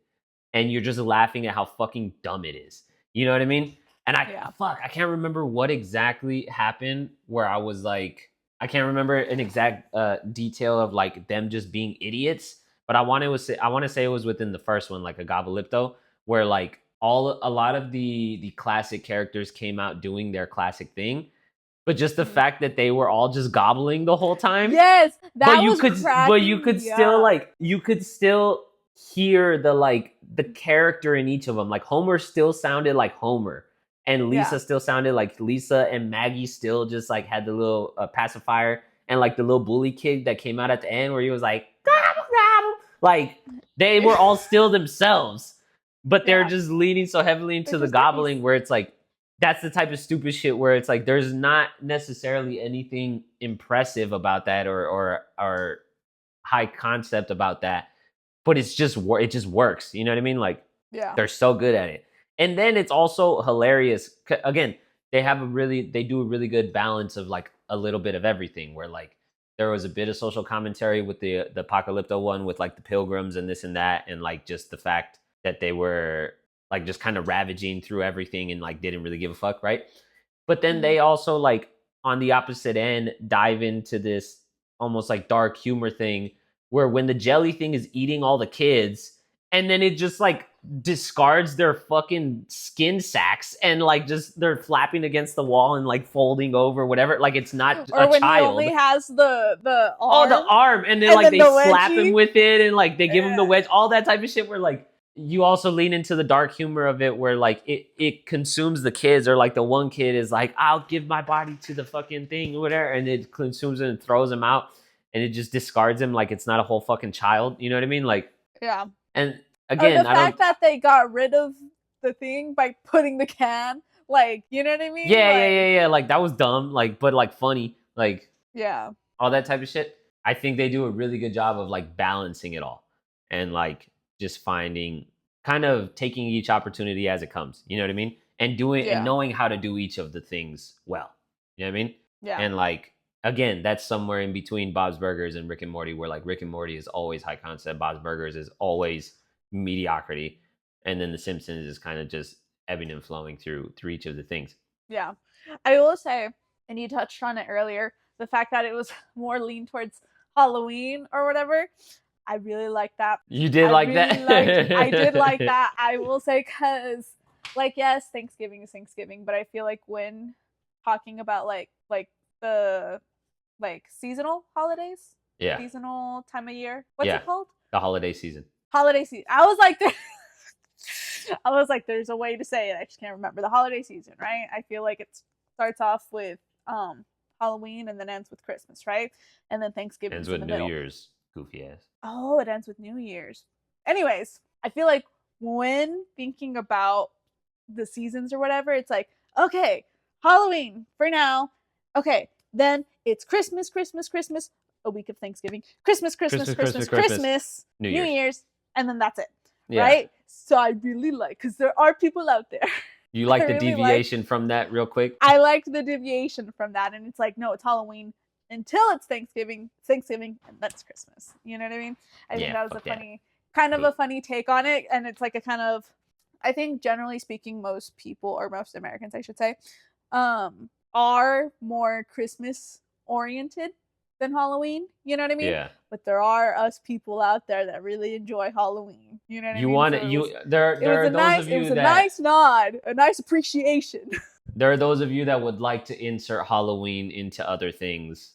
And you're just laughing at how fucking dumb it is. You know what I mean? And Yeah. I can't remember what exactly happened where I was like, I can't remember an exact detail of like them just being idiots. But I want to say it was within the first one, like a Gabalipto, where like a lot of the classic characters came out doing their classic thing, but just the Mhm. fact that they were all just gobbling the whole time. Yes, But that was you cracking could me still up. like you could still hear the character in each of them. Like Homer still sounded like Homer, and Yeah. Lisa still sounded like Lisa, and Maggie still just like had the little pacifier, and like the little bully kid that came out at the end where he was like gobble gobble. Like they were all still themselves, but they're Yeah. just leaning so heavily They're into the just nice. gobbling where it's like that's the type of stupid shit where it's like there's not necessarily anything impressive about that or high concept about that, but it just works. You know what I mean? Like Yeah. they're so good at it, and then it's also hilarious. Again, they do a really good balance of like a little bit of everything. Where like there was a bit of social commentary with the Apocalypto one with like the pilgrims and this and that, and like just the fact that they were like just kind of ravaging through everything and like didn't really give a fuck, right? But then Mhm. they also like on the opposite end dive into this almost like dark humor thing where when the jelly thing is eating all the kids and then it just like discards their fucking skin sacks and like just they're flapping against the wall and like folding over whatever, like it's not a Or when he only child. has the Oh, the arm arm, and then and like then they the slap him wedgie. with it and like they give him the Yeah. wedge, all that type of shit where like you also lean into the dark humor of it where like it consumes the kids, or like the one kid is like, I'll give my body to the fucking thing or whatever, and it consumes it and throws him out, and it just discards him like it's not a whole fucking child. You know what I mean? Like, Yeah. and Or the again, I don't. fact that they got rid of the thing by putting the can, like, you know what I mean? Like, Yeah. Like that was dumb, like, but like funny, like yeah. all that type of shit. I think they do a really good job of like balancing it all and like just finding kind of taking each opportunity as it comes. You know what I mean? And doing and Yeah. knowing how to do each of the things well. You know what I mean? Yeah. And like again, that's somewhere in between Bob's Burgers and Rick and Morty, where like Rick and Morty is always high concept, Bob's Burgers is always mediocrity, and then The Simpsons is kind of just ebbing and flowing through each of the things. Yeah. I will say, and you touched on it earlier, the fact that it was more lean towards Halloween or whatever. I really like that. You did like that? I did like that. I will say, because like, yes, Thanksgiving is Thanksgiving, but I feel like when talking about like the like seasonal holidays, Yeah. seasonal time of year, what's Yeah. it called? The holiday season. Holiday season. I was like I was like, there's a way to say it. I just can't remember. The holiday season, right? I feel like it starts off with Halloween and then ends with Christmas, right? And then Thanksgiving's Ends in with the New middle. Year's. Goofy ass. Oh, it ends with New Year's. Anyways, I feel like when thinking about the seasons or whatever, it's like, okay, Halloween for now. Okay, then it's Christmas, Christmas, Christmas, a week of Thanksgiving, Christmas, Christmas, Christmas, Christmas, New New Year's. Year's, and then that's it. Yeah. Right? So I really like, because there are people out there. You like I the really deviation from that real quick? I liked the deviation from that, and it's like, no, it's Halloween until it's Thanksgiving, and that's Christmas. You know what I mean? I think that was a funny, kind of a funny take on it, and it's like a kind of, I think generally speaking, most people, or most Americans, I should say, are more Christmas oriented than Halloween. You know what I mean? Yeah. But there are us people out there that really enjoy Halloween. You know what I mean? You want it? There are those of you that, it was a nice nod, a nice appreciation. There are those of you that would like to insert Halloween into other things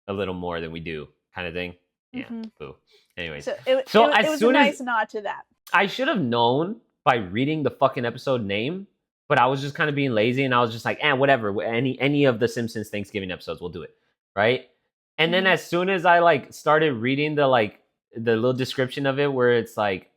a little more than we do, kind of thing. Yeah. Mm-hmm. Boo. Anyways, so it was a nice nod to that. I should have known by reading the fucking episode name, but I was just kind of being lazy, and I was just like, whatever. Any of the Simpsons Thanksgiving episodes, we'll do it, right? And then as soon as I like started reading the little description of it, where it's like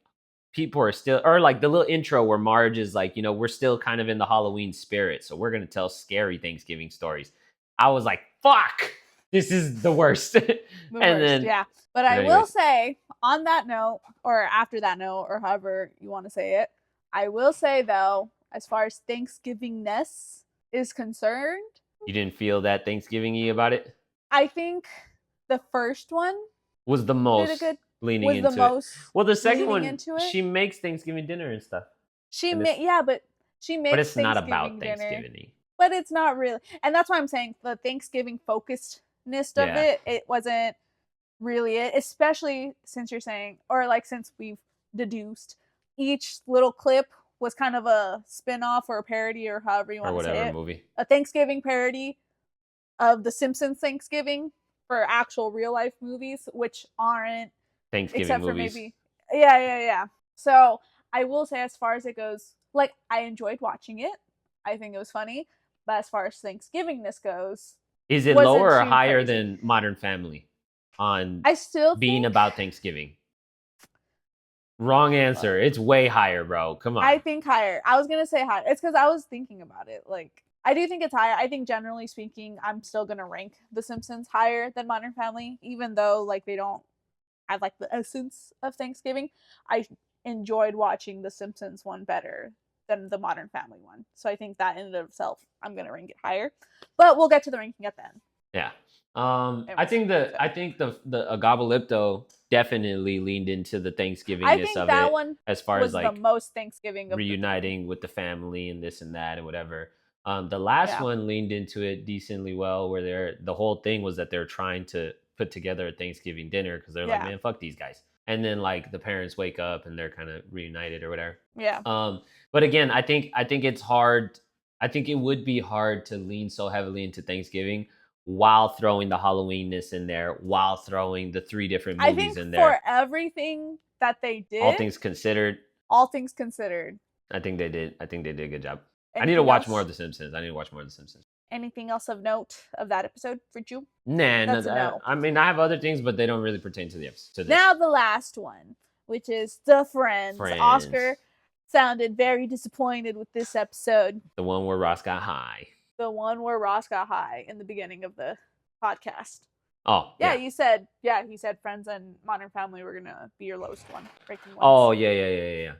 people are still, or like the little intro where Marge is like, you know, we're still kind of in the Halloween spirit, so we're gonna tell scary Thanksgiving stories. I was like, fuck, this is the worst. The And worst, then, yeah. But I will say, on that note, or after that note, or however you want to say it, I will say though, as far as Thanksgivingness is concerned, you didn't feel that Thanksgiving-y about it? I think the first one Was the did a most good leaning was the into it. most Well, the second leaning one, into it. she makes Thanksgiving dinner and stuff. She And it's, but she but makes it's not about Thanksgiving dinner, Thanksgiving-y. but it's not really. And that's why I'm saying the Thanksgiving focusedness of Yeah. it wasn't really it, especially since you're saying, or like since we've deduced each little clip was kind of a spin-off or a parody or however you Or want to say whatever it. movie. A Thanksgiving parody of the Simpsons Thanksgiving for actual real life movies, which aren't Thanksgiving except for movies. maybe yeah. So I will say, as far as it goes, like I enjoyed watching it. I think it was funny, but as far as Thanksgivingness goes, Is it wasn't lower or too higher crazy. than Modern Family on I still being think about Thanksgiving? Wrong answer. It's way higher, bro. Come on. I think higher. I was gonna say higher. It's because I was thinking about it. Like I do think it's higher. I think generally speaking, I'm still gonna rank The Simpsons higher than Modern Family, even though like they don't have like the essence of Thanksgiving. I enjoyed watching The Simpsons one better than the Modern Family one. So I think that in and of itself, I'm gonna rank it higher. But we'll get to the ranking at the end. Yeah. It I was think the so. I think the Agabalipto definitely leaned into the I Thanksgivingness think of that it one as far as was the like most Thanksgiving of the three. reuniting with the family and this and that and whatever. The last Yeah. one leaned into it decently well, where the whole thing was that they're trying to put together a Thanksgiving dinner because they're like, Yeah. man, fuck these guys. And then like the parents wake up and they're kind of reunited or whatever. Yeah. But again, I think it's hard. I think it would be hard to lean so heavily into Thanksgiving while throwing the Halloweenness in there, while throwing the three different I movies think in for there. everything that they All did, things considered, all things considered. I think they did. I think they did a good job. I need to Anything watch more else? of The Simpsons. I need to watch more of The Simpsons. Anything else of note of that episode for you? Nah, That's a no, no. I mean, I have other things, but they don't really pertain to the episode. To this. Now the last one, which is the Friends. Oscar sounded very disappointed with this episode. The one where Ross got high. The one where Ross got high in the beginning of the podcast. Oh, yeah. He said Friends and Modern Family were gonna be your lowest one, ranking ones. Oh yeah.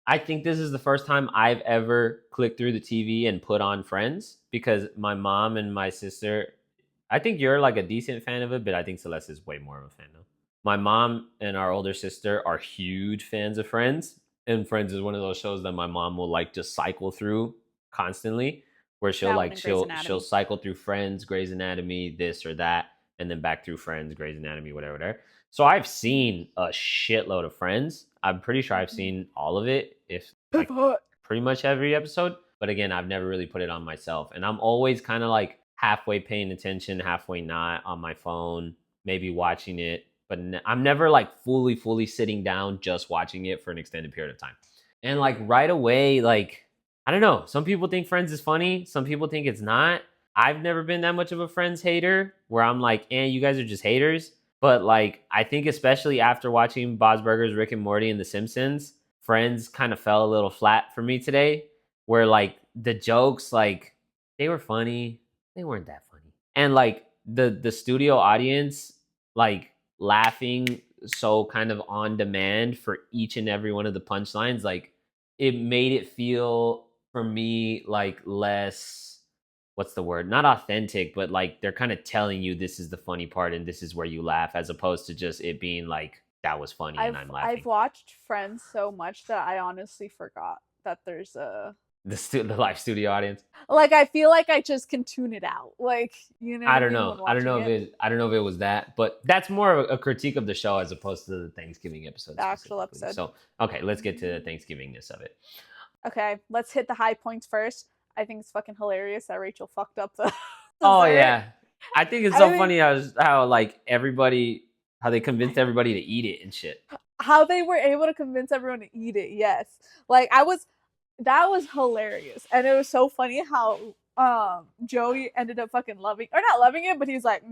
I think this is the first time I've ever clicked through the TV and put on Friends because my mom and my sister. I think you're like a decent fan of it, but I think Celeste is way more of a fan though. My mom and our older sister are huge fans of Friends, and Friends is one of those shows that my mom will like just cycle through constantly, where she'll cycle through Friends, Grey's Anatomy, this or that, and then back through Friends, Grey's Anatomy, whatever. So I've seen a shitload of Friends. I'm pretty sure I've seen all of it, if like pretty much every episode. But again, I've never really put it on myself, and I'm always kind of like halfway paying attention, halfway not on my phone, maybe watching it. But I'm never like fully sitting down just watching it for an extended period of time. And like right away, like I don't know. Some people think Friends is funny. Some people think it's not. I've never been that much of a Friends hater where I'm like, you guys are just haters. But like, I think especially after watching Bob's Burgers, Rick and Morty, and The Simpsons, Friends kind of fell a little flat for me today. Where like the jokes, like they were funny, they weren't that funny, and like the studio audience, like laughing so kind of on demand for each and every one of the punchlines, like it made it feel for me like less, what's the word, not authentic, but like they're kind of telling you this is the funny part and this is where you laugh, as opposed to just it being like that was funny and I'm laughing. I've watched Friends so much that I honestly forgot that there's a the live studio audience. Like I feel like I just can tune it out. Like, you know, I don't know if it was that, but that's more of a critique of the show as opposed to the Thanksgiving episode. The actual episode. So okay, let's get to the Thanksgivingness of it. Okay, let's hit the high points first. I think it's fucking hilarious that Rachel fucked up the oh yeah, I think it's so funny how like how they convinced everybody to eat it and shit. How they were able to convince everyone to eat it. Yes, like that was hilarious, and it was so funny how Joey ended up fucking not loving it, but he's like,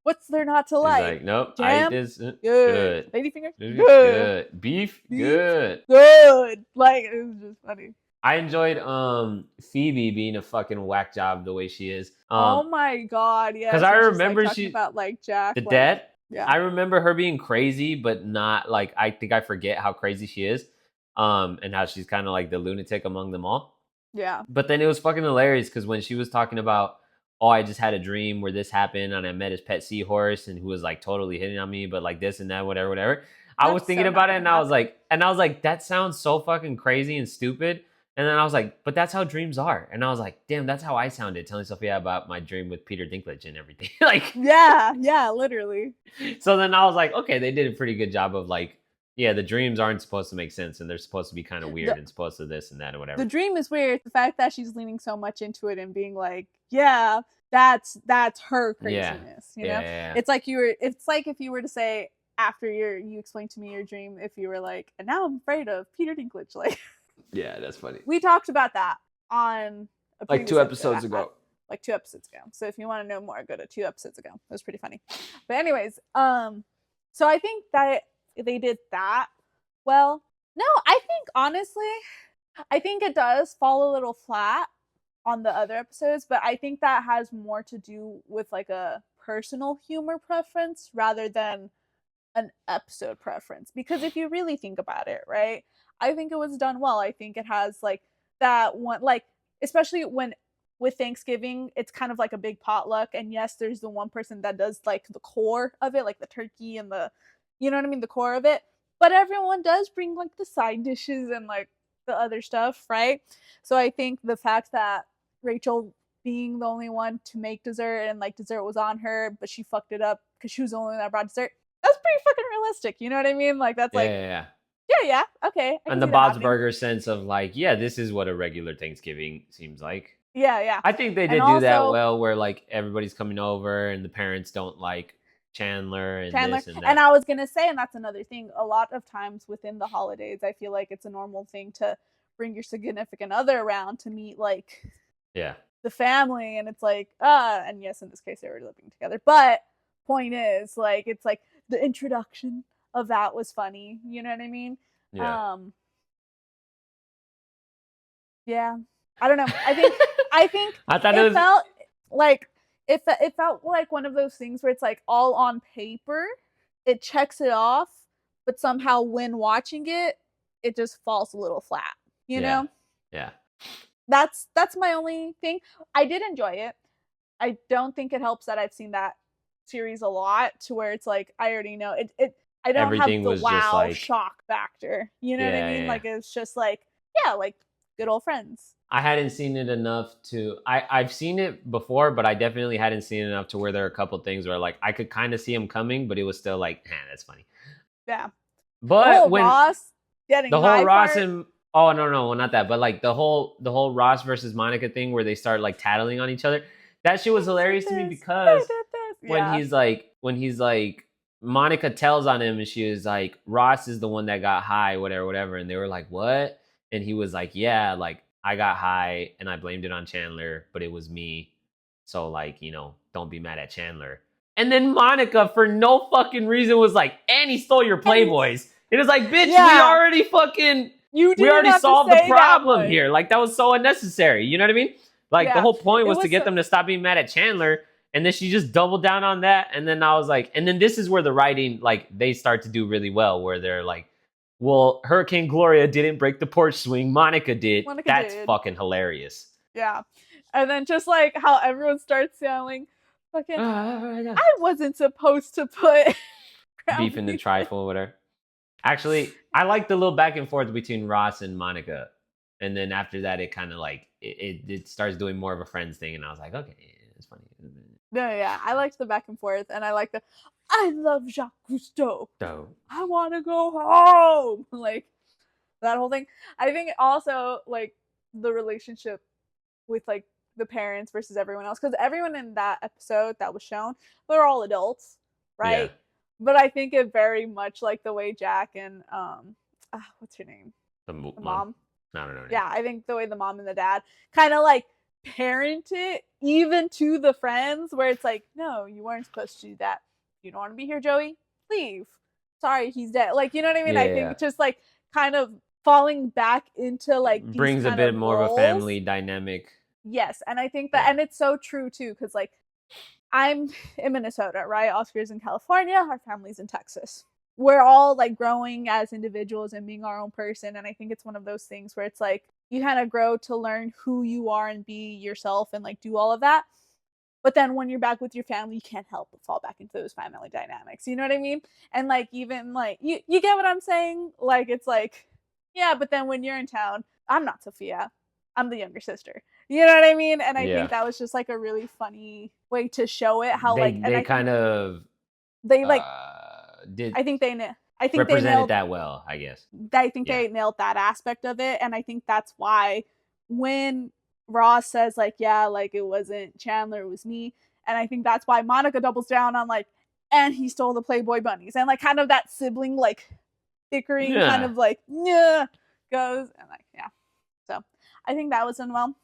What's there not to He's like? like, nope, I eat Jam, this. good. Good. Ladyfinger, Good. good. Good. Beef, Beef, good. good. Like it was just funny. I enjoyed Phoebe being a fucking whack job the way she is. Oh my god, Because yes. I When she's like remember talking about like Jack, the like dad. yeah, I remember her being crazy, but not like I think I forget how crazy she is. And how she's kind of like the lunatic among them all. yeah. But then it was fucking hilarious because when she was talking about, oh, I just had a dream where this happened and I met his pet seahorse and who was like totally hitting on me, but like this and that, whatever, whatever. I was That's thinking so not about it gonna and happen. I was like, that sounds so fucking crazy and stupid. And then I was like, but that's how dreams are. And I was like, damn, that's how I sounded telling Sophia about my dream with Peter Dinklage and everything. Like, Yeah, yeah, literally. so then I was like, okay, they did a pretty good job of like, yeah, the dreams aren't supposed to make sense and they're supposed to be kind of weird The and supposed to this and that or the whatever. dream is weird. The fact that she's leaning so much into it and being like, yeah, that's her Yeah. craziness, Yeah. Yeah. It's like if you were to say after you explained to me your dream, if you were like, and now I'm afraid of Peter Dinklage. Like Yeah, that's funny. we talked about that on a Like previous 2 episodes ago. like 2 episodes ago. So if you want to know more, go to 2 episodes ago. It was pretty funny. But anyways, so I think that they did that well. No, I think honestly, I think it does fall a little flat on the other episodes, but I think that has more to do with like a personal humor preference rather than an episode preference. Because if you really think about it, right? I think it was done well. I think it has like that one, like, especially when with Thanksgiving, it's kind of like a big potluck. And yes, there's the one person that does like the core of it, like the turkey and you know what I mean? The core of it. But everyone does bring like the side dishes and like the other stuff, right? So I think the fact that Rachel being the only one to make dessert and like dessert was on her, but she fucked it up because she was the only one that brought dessert. That's pretty fucking realistic. You know what I mean? Like that's Yeah, like, yeah. yeah, okay, I can And the see that Bob's happening. Burger sense of like, yeah, this is what a regular Thanksgiving seems like. Yeah. I think they And did do that also well, where like everybody's coming over and the parents don't like Chandler and Chandler. this and And that. I was gonna say, and that's another thing. A lot of times within the holidays, I feel like it's a normal thing to bring your significant other around to meet like Yeah. the family, and it's like, and yes, in this case they were living together. But point is, like, it's like the introduction of that was funny. You know what I mean? Yeah. Yeah. I don't know. I think I thought it felt like it felt like one of those things where it's like all on paper, it checks it off, but somehow when watching it, it just falls a little flat. You Yeah. know? Yeah. That's my only thing. I did enjoy it. I don't think it helps that I've seen that series a lot to where it's like I already know it I don't have Everything the was just wow like, shock factor. You know what I yeah, mean? yeah. Like it's just like, yeah, like good old friends. I hadn't seen it enough to I've seen it before, but I definitely hadn't seen it enough to where there are a couple things where like I could kind of see them coming, but it was still like, that's funny. Yeah. The But whole when Ross getting the whole high Ross part. and oh no, well, not that, but like the whole Ross versus Monica thing where they start like tattling on each other, that shit was hilarious to me because when Yeah. he's like Monica tells on him and she was like, Ross is the one that got high, whatever, and they were like, what? And he was like, yeah, like I got high and I blamed it on Chandler, but it was me. So like, don't be mad at Chandler. And then Monica, for no fucking reason, was like, and he stole your Playboys. It was like, bitch, Yeah. You we didn't already have to solved the say that problem much. here. Like that was so unnecessary. You know what I mean? Like the Yeah. whole point It was to was get so- them to stop being mad at Chandler. And then she just doubled down on that. And then I was like, and then this is where the writing, like, they start to do really well, where they're like, well, Hurricane Gloria didn't break the porch swing. Monica did. That's did. fucking hilarious. Yeah. And then just like how everyone starts yelling, fucking, I wasn't supposed to put beef in the trifle or whatever. Actually, I like the little back and forth between Ross and Monica. And then after that, it kind of like, it starts doing more of a friends thing. And I was like, okay, it's funny. No, yeah. I liked the back and forth, and I like I love Jacques Cousteau. So, I want to go home. Like, that whole thing. I think also, like, the relationship with, like, the parents versus everyone else. Because everyone in that episode that was shown, they're all adults, right? yeah. But I think it very much, like, the way Jack and, what's her name? The The mom. I don't know. Yeah, I think the way the mom and the dad kind of, like, parent it even to the friends where it's like, no, you weren't supposed to do that. You don't want to be here, Joey? Leave. Sorry, he's dead. Like, you know what I mean? I Yeah. think just like kind of falling back into like these Brings a kind bit of more of a roles. family dynamic. Yes, and I think that, and it's so true too, because like I'm in Minnesota, right? Oscar's in California, our family's in Texas. We're all like growing as individuals and being our own person, and I think it's one of those things where it's like you kind of grow to learn who you are and be yourself and like do all of that. But then when you're back with your family, you can't help but fall back into those family dynamics. You know what I mean? And like even like you get what I'm saying? Like it's like, yeah, but then when you're in town, I'm not Sophia. I'm the younger sister. You know what I mean? And I Yeah. think that was just like a really funny way to show it. How They like and they I kind of they like did I think they represented nailed that well, I guess. Yeah. they nailed that aspect of it, and I think that's why when Ross says like, yeah, like it wasn't Chandler, it was me, and I think that's why Monica doubles down on like, and he stole the Playboy bunnies, and like kind of that sibling like bickering kind Yeah. of like yeah goes, and like yeah, so I think that was done well.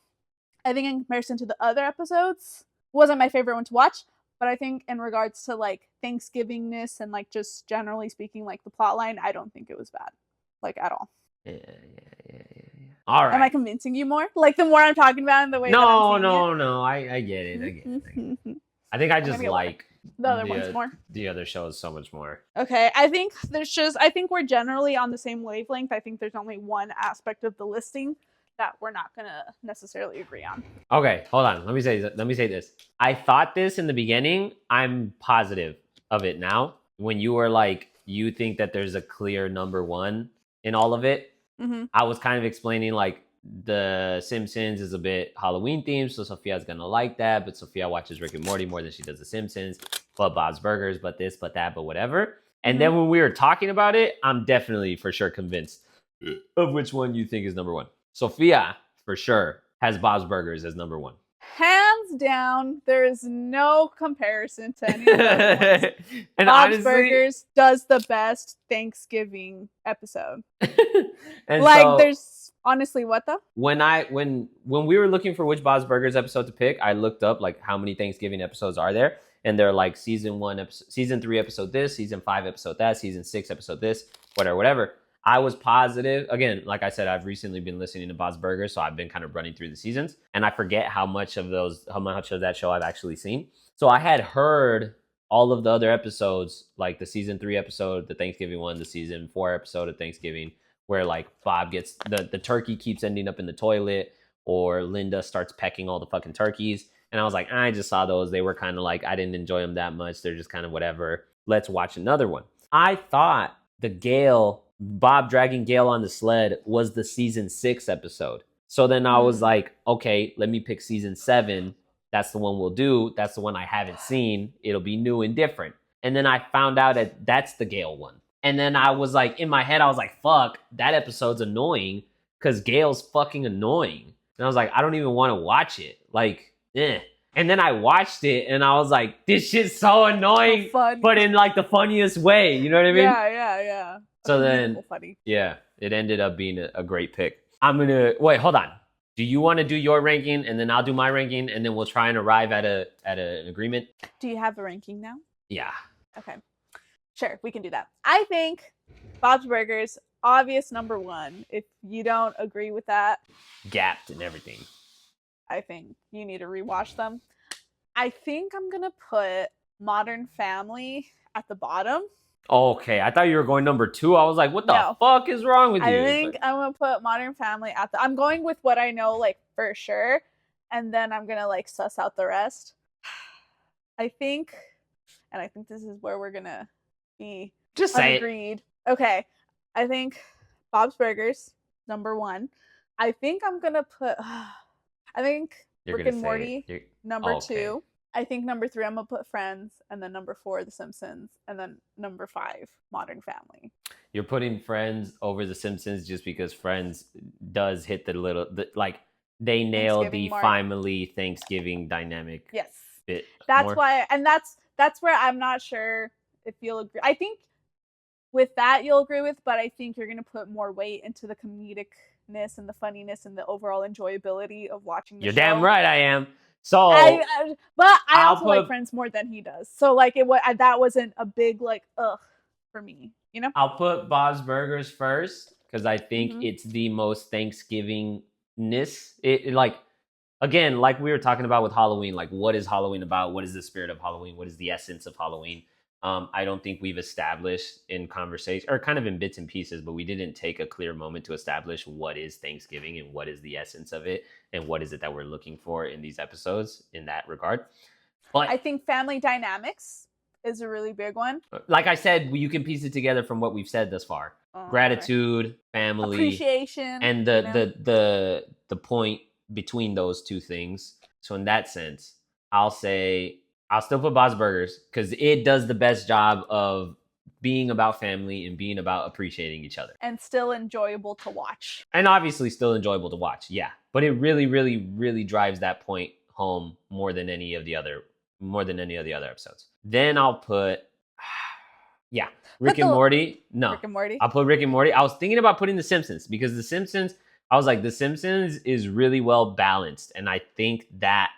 I think in comparison to the other episodes, wasn't my favorite one to watch, but I think in regards to like Thanksgivingness and like just generally speaking, like the plot line, I don't think it was bad, like at all. Yeah. All right. Am I convincing you more? Like the more I'm talking about and the way that I'm seeing No. I get it. I get it. I think I just like the other ones more. The other shows so much more. Okay, I think I think we're generally on the same wavelength. I think there's only one aspect of the listing that we're not gonna necessarily agree on. Okay, hold on. Let me say this. I thought this in the beginning. I'm positive of it now. When you were like, you think that there's a clear number one in all of it. Mm-hmm. I was kind of explaining like the Simpsons is a bit Halloween themed, so Sophia's gonna like that. But Sophia watches Rick and Morty more than she does the Simpsons. But Bob's Burgers, but this, but that, but whatever. And then when we were talking about it, I'm definitely for sure convinced of which one you think is number one. Sophia, for sure, has Bob's Burgers as number one. Hands down, there is no comparison to any of those ones. And Bob's honestly, Burgers does the best Thanksgiving episode. and like, so, there's honestly what though? When we were looking for which Bob's Burgers episode to pick, I looked up like how many Thanksgiving episodes are there, and they're like season 3 episode this, season 5 episode that, season 6 episode this, whatever. I was positive. Again, like I said, I've recently been listening to Bob's Burgers, so I've been kind of running through the seasons, and I forget how much of that show I've actually seen. So I had heard all of the other episodes, like the season 3 episode, the Thanksgiving one, the season 4 episode of Thanksgiving, where like Bob gets the turkey keeps ending up in the toilet, or Linda starts pecking all the fucking turkeys. And I was like, I just saw those. They were kind of like, I didn't enjoy them that much. They're just kind of whatever. Let's watch another one. I thought Bob dragging Gail on the sled was the season 6 episode. So then I was like, okay, let me pick season 7. That's the one we'll do. That's the one I haven't seen. It'll be new and different. And then I found out that that's the Gail one. And then I was like, in my head, I was like, fuck, that episode's annoying because Gail's fucking annoying. And I was like, I don't even want to watch it. Like, eh. And then I watched it and I was like, this shit's so annoying, but in like the funniest way. You know what I mean? Yeah. So then, funny. Yeah, it ended up being a great pick. I'm going to, wait, hold on. Do you want to do your ranking and then I'll do my ranking and then we'll try and arrive at an agreement? Do you have a ranking now? Yeah. Okay. Sure, we can do that. I think Bob's Burgers, obvious number one. If you don't agree with that, gapped and everything, I think you need to rewatch them. I think I'm going to put Modern Family at the bottom. Okay, I thought you were going number 2. I was like, what the fuck is wrong with you? I think I'm going to put Modern Family at I'm going with what I know, like, for sure. And then I'm going to, like, suss out the rest. I think this is where we're going to be just agreed. Okay. I think Bob's Burgers, number 1. I think I'm going to put, Rick and Morty, number 2. I think number 3, I'm going to put Friends, and then number 4, The Simpsons, and then number 5, Modern Family. You're putting Friends over The Simpsons just because Friends does hit they nail the family Thanksgiving dynamic. Yes. Bit that's more. why, and that's where I'm not sure if you'll agree. I think with that you'll agree with, but I think you're going to put more weight into the comedic and the funniness and the overall enjoyability of watching the You're show. damn right I am. So But I I'll also like put- Friends more than he does. So like that wasn't a big like ugh for me, you know? I'll put Bob's Burgers first because I think Mhm. it's the most Thanksgiving-ness. It like, again, like we were talking about with Halloween, like what is Halloween about? What is the spirit of Halloween? What is the essence of Halloween? I don't think we've established in conversation, or kind of in bits and pieces, but we didn't take a clear moment to establish what is Thanksgiving and what is the essence of it and what is it that we're looking for in these episodes in that regard. But I think family dynamics is a really big one. like I said, you can piece it together from what we've said thus far. Gratitude, family, appreciation, and the point between those two things. So in that sense, I'll still put Bob's Burgers because it does the best job of being about family and being about appreciating each other. and still enjoyable to watch. And obviously still enjoyable to watch, yeah. But it really, really, really drives that point home more than any of the other episodes. Then I'll put Rick and Morty. No. Rick and Morty. I'll put Rick and Morty. I was thinking about putting The Simpsons because The Simpsons, I was like, The Simpsons is really well balanced. And I think that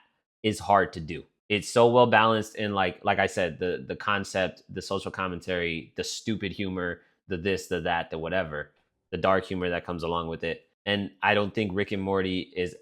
is hard to do. It's so well balanced in like I said, the concept, the social commentary, the stupid humor, the this, the that, the whatever, the dark humor that comes along with it. And I don't think Rick and Morty is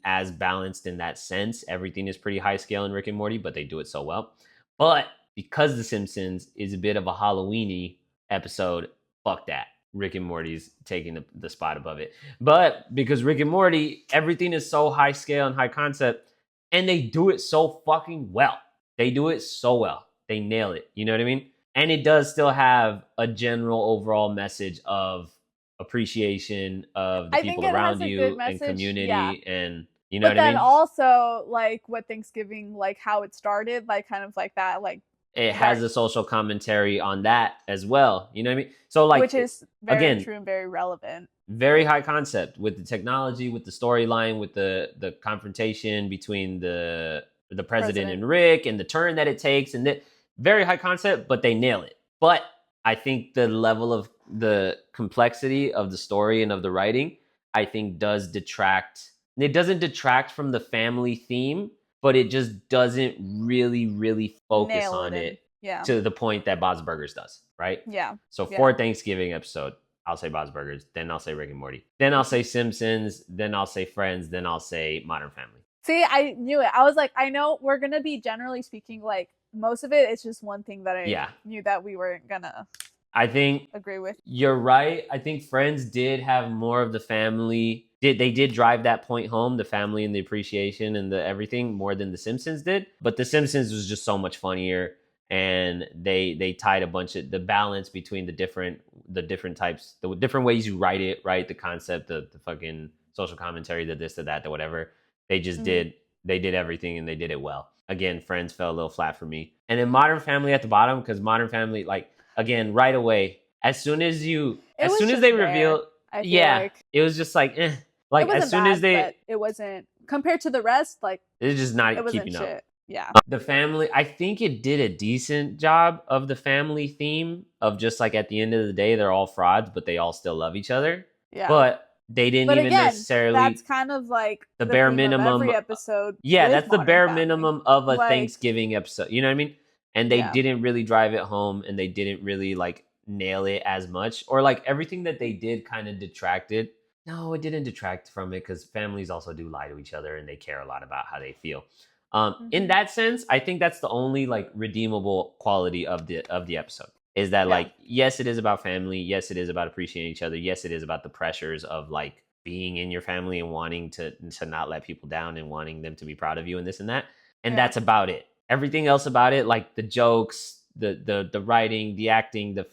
as balanced in that sense. Everything is pretty high scale in Rick and Morty, but they do it so well. But because The Simpsons is a bit of a Halloween-y episode, fuck that. Rick and Morty's taking the spot above it. But because Rick and Morty, everything is so high scale and high concept, and they do it so fucking well. They do it so well. They nail it. You know what I mean? And it does still have a general overall message of appreciation of the people around you and community, and you know what I mean? But then also like what Thanksgiving, like how it started, like kind of like that, like it has a social commentary on that as well. You know what I mean? So like, which is very true and very relevant. Very high concept with the technology, with the storyline, with the confrontation between the president and Rick, and the turn that it takes, and that very high concept, but they nail it. But I think the level of the complexity of the story and of the writing, I think does detract. It doesn't detract from the family theme, but it just doesn't really focus on it to the point that Bob's Burgers does, right? Yeah. So for Thanksgiving episode, I'll say Bob's Burgers, then I'll say Rick and Morty, then I'll say Simpsons, then I'll say Friends, then I'll say Modern Family. See, I knew it. I was like, I know we're going to be generally speaking, like most of it. It's just one thing that I knew that we weren't going to I think agree with. You're right. I think Friends did have more of the family. They did drive that point home, the family and the appreciation and the everything, more than The Simpsons did. But The Simpsons was just so much funnier, and they tied a bunch of the balance between the different types, the different ways you write it, right? The concept, the fucking social commentary, the this, the that, the whatever. They just did everything, and they did it well. Again, Friends fell a little flat for me. And then Modern Family at the bottom, because Modern Family, like, again, right away, as soon as they reveal, it was just like, eh. Like as soon as they, it wasn't compared to the rest, like it's just not keeping up. Yeah. The family, I think it did a decent job of the family theme of just like at the end of the day, they're all frauds, but they all still love each other. Yeah. But they didn't even necessarily. That's kind of like the bare minimum of every episode. Yeah, that's the bare minimum of a Thanksgiving episode. You know what I mean? And they didn't really drive it home, and they didn't really like nail it as much, or like everything that they did kind of detracted. No, it didn't detract from it because families also do lie to each other, and they care a lot about how they feel. In that sense, I think that's the only like redeemable quality of the episode is that like, yes, it is about family. Yes, it is about appreciating each other. Yes, it is about the pressures of like being in your family and wanting to not let people down and wanting them to be proud of you and this and that. And that's about it. Everything else about it, like the jokes, the writing, the acting, the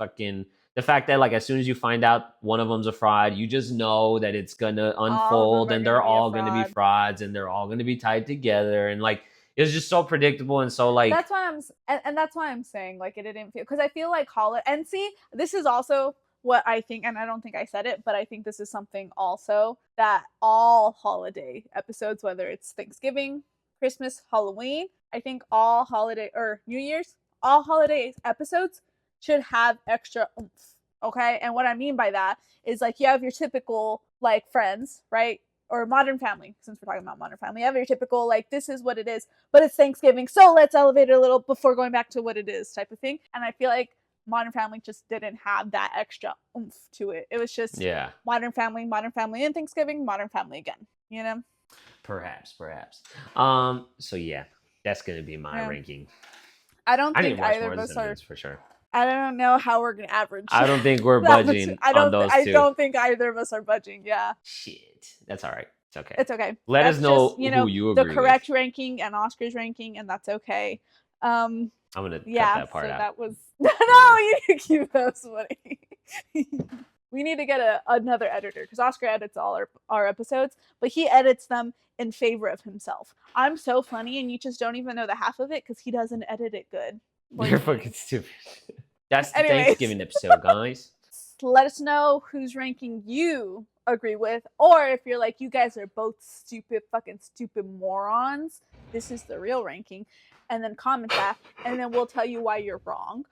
fact that like as soon as you find out one of them's a fraud, you just know that it's gonna unfold and they're all gonna be frauds and they're all gonna be tied together, and like it's just so predictable and so like that's why I'm saying like it didn't feel, because I feel like and see, this is also what I think, and I don't think I said it, but I think this is something also that all holiday episodes, whether it's Thanksgiving, Christmas, Halloween, I think all holiday or New Year's, all holiday episodes should have extra oomph. Okay. And what I mean by that is like you have your typical like Friends, right? Or Modern Family, since we're talking about Modern Family. You have your typical, like, this is what it is, but it's Thanksgiving, so let's elevate it a little before going back to what it is type of thing. And I feel like Modern Family just didn't have that extra oomph to it. It was just Yeah. Modern Family, and Thanksgiving, Modern Family again, you know? Perhaps. So yeah, that's gonna be my Yeah. ranking. I don't I need think to watch either more of of The us are. Simpsons for sure. I don't know how we're gonna average. I don't think we're that much. budging on those I two. don't think either of us are budging. Yeah, Shit. That's all right. It's okay. it's okay. Let us That's know just who you the agree with. correct ranking and Oscar's ranking, and that's okay. I'm gonna cut Yeah. that part So out. that was no. You can keep those funny. We need to get another editor because Oscar edits all our episodes, but he edits them in favor of himself. I'm so funny, and you just don't even know the half of it because he doesn't edit it good. You're fucking stupid. That's the Anyways, Thanksgiving episode, guys. let us know whose ranking you agree with, or if you're like, you guys are both fucking stupid morons, this is the real ranking, and then comment that, and then we'll tell you why you're wrong.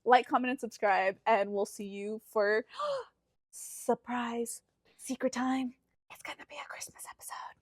Like, comment, and subscribe, and we'll see you for surprise secret time. It's gonna be a Christmas episode.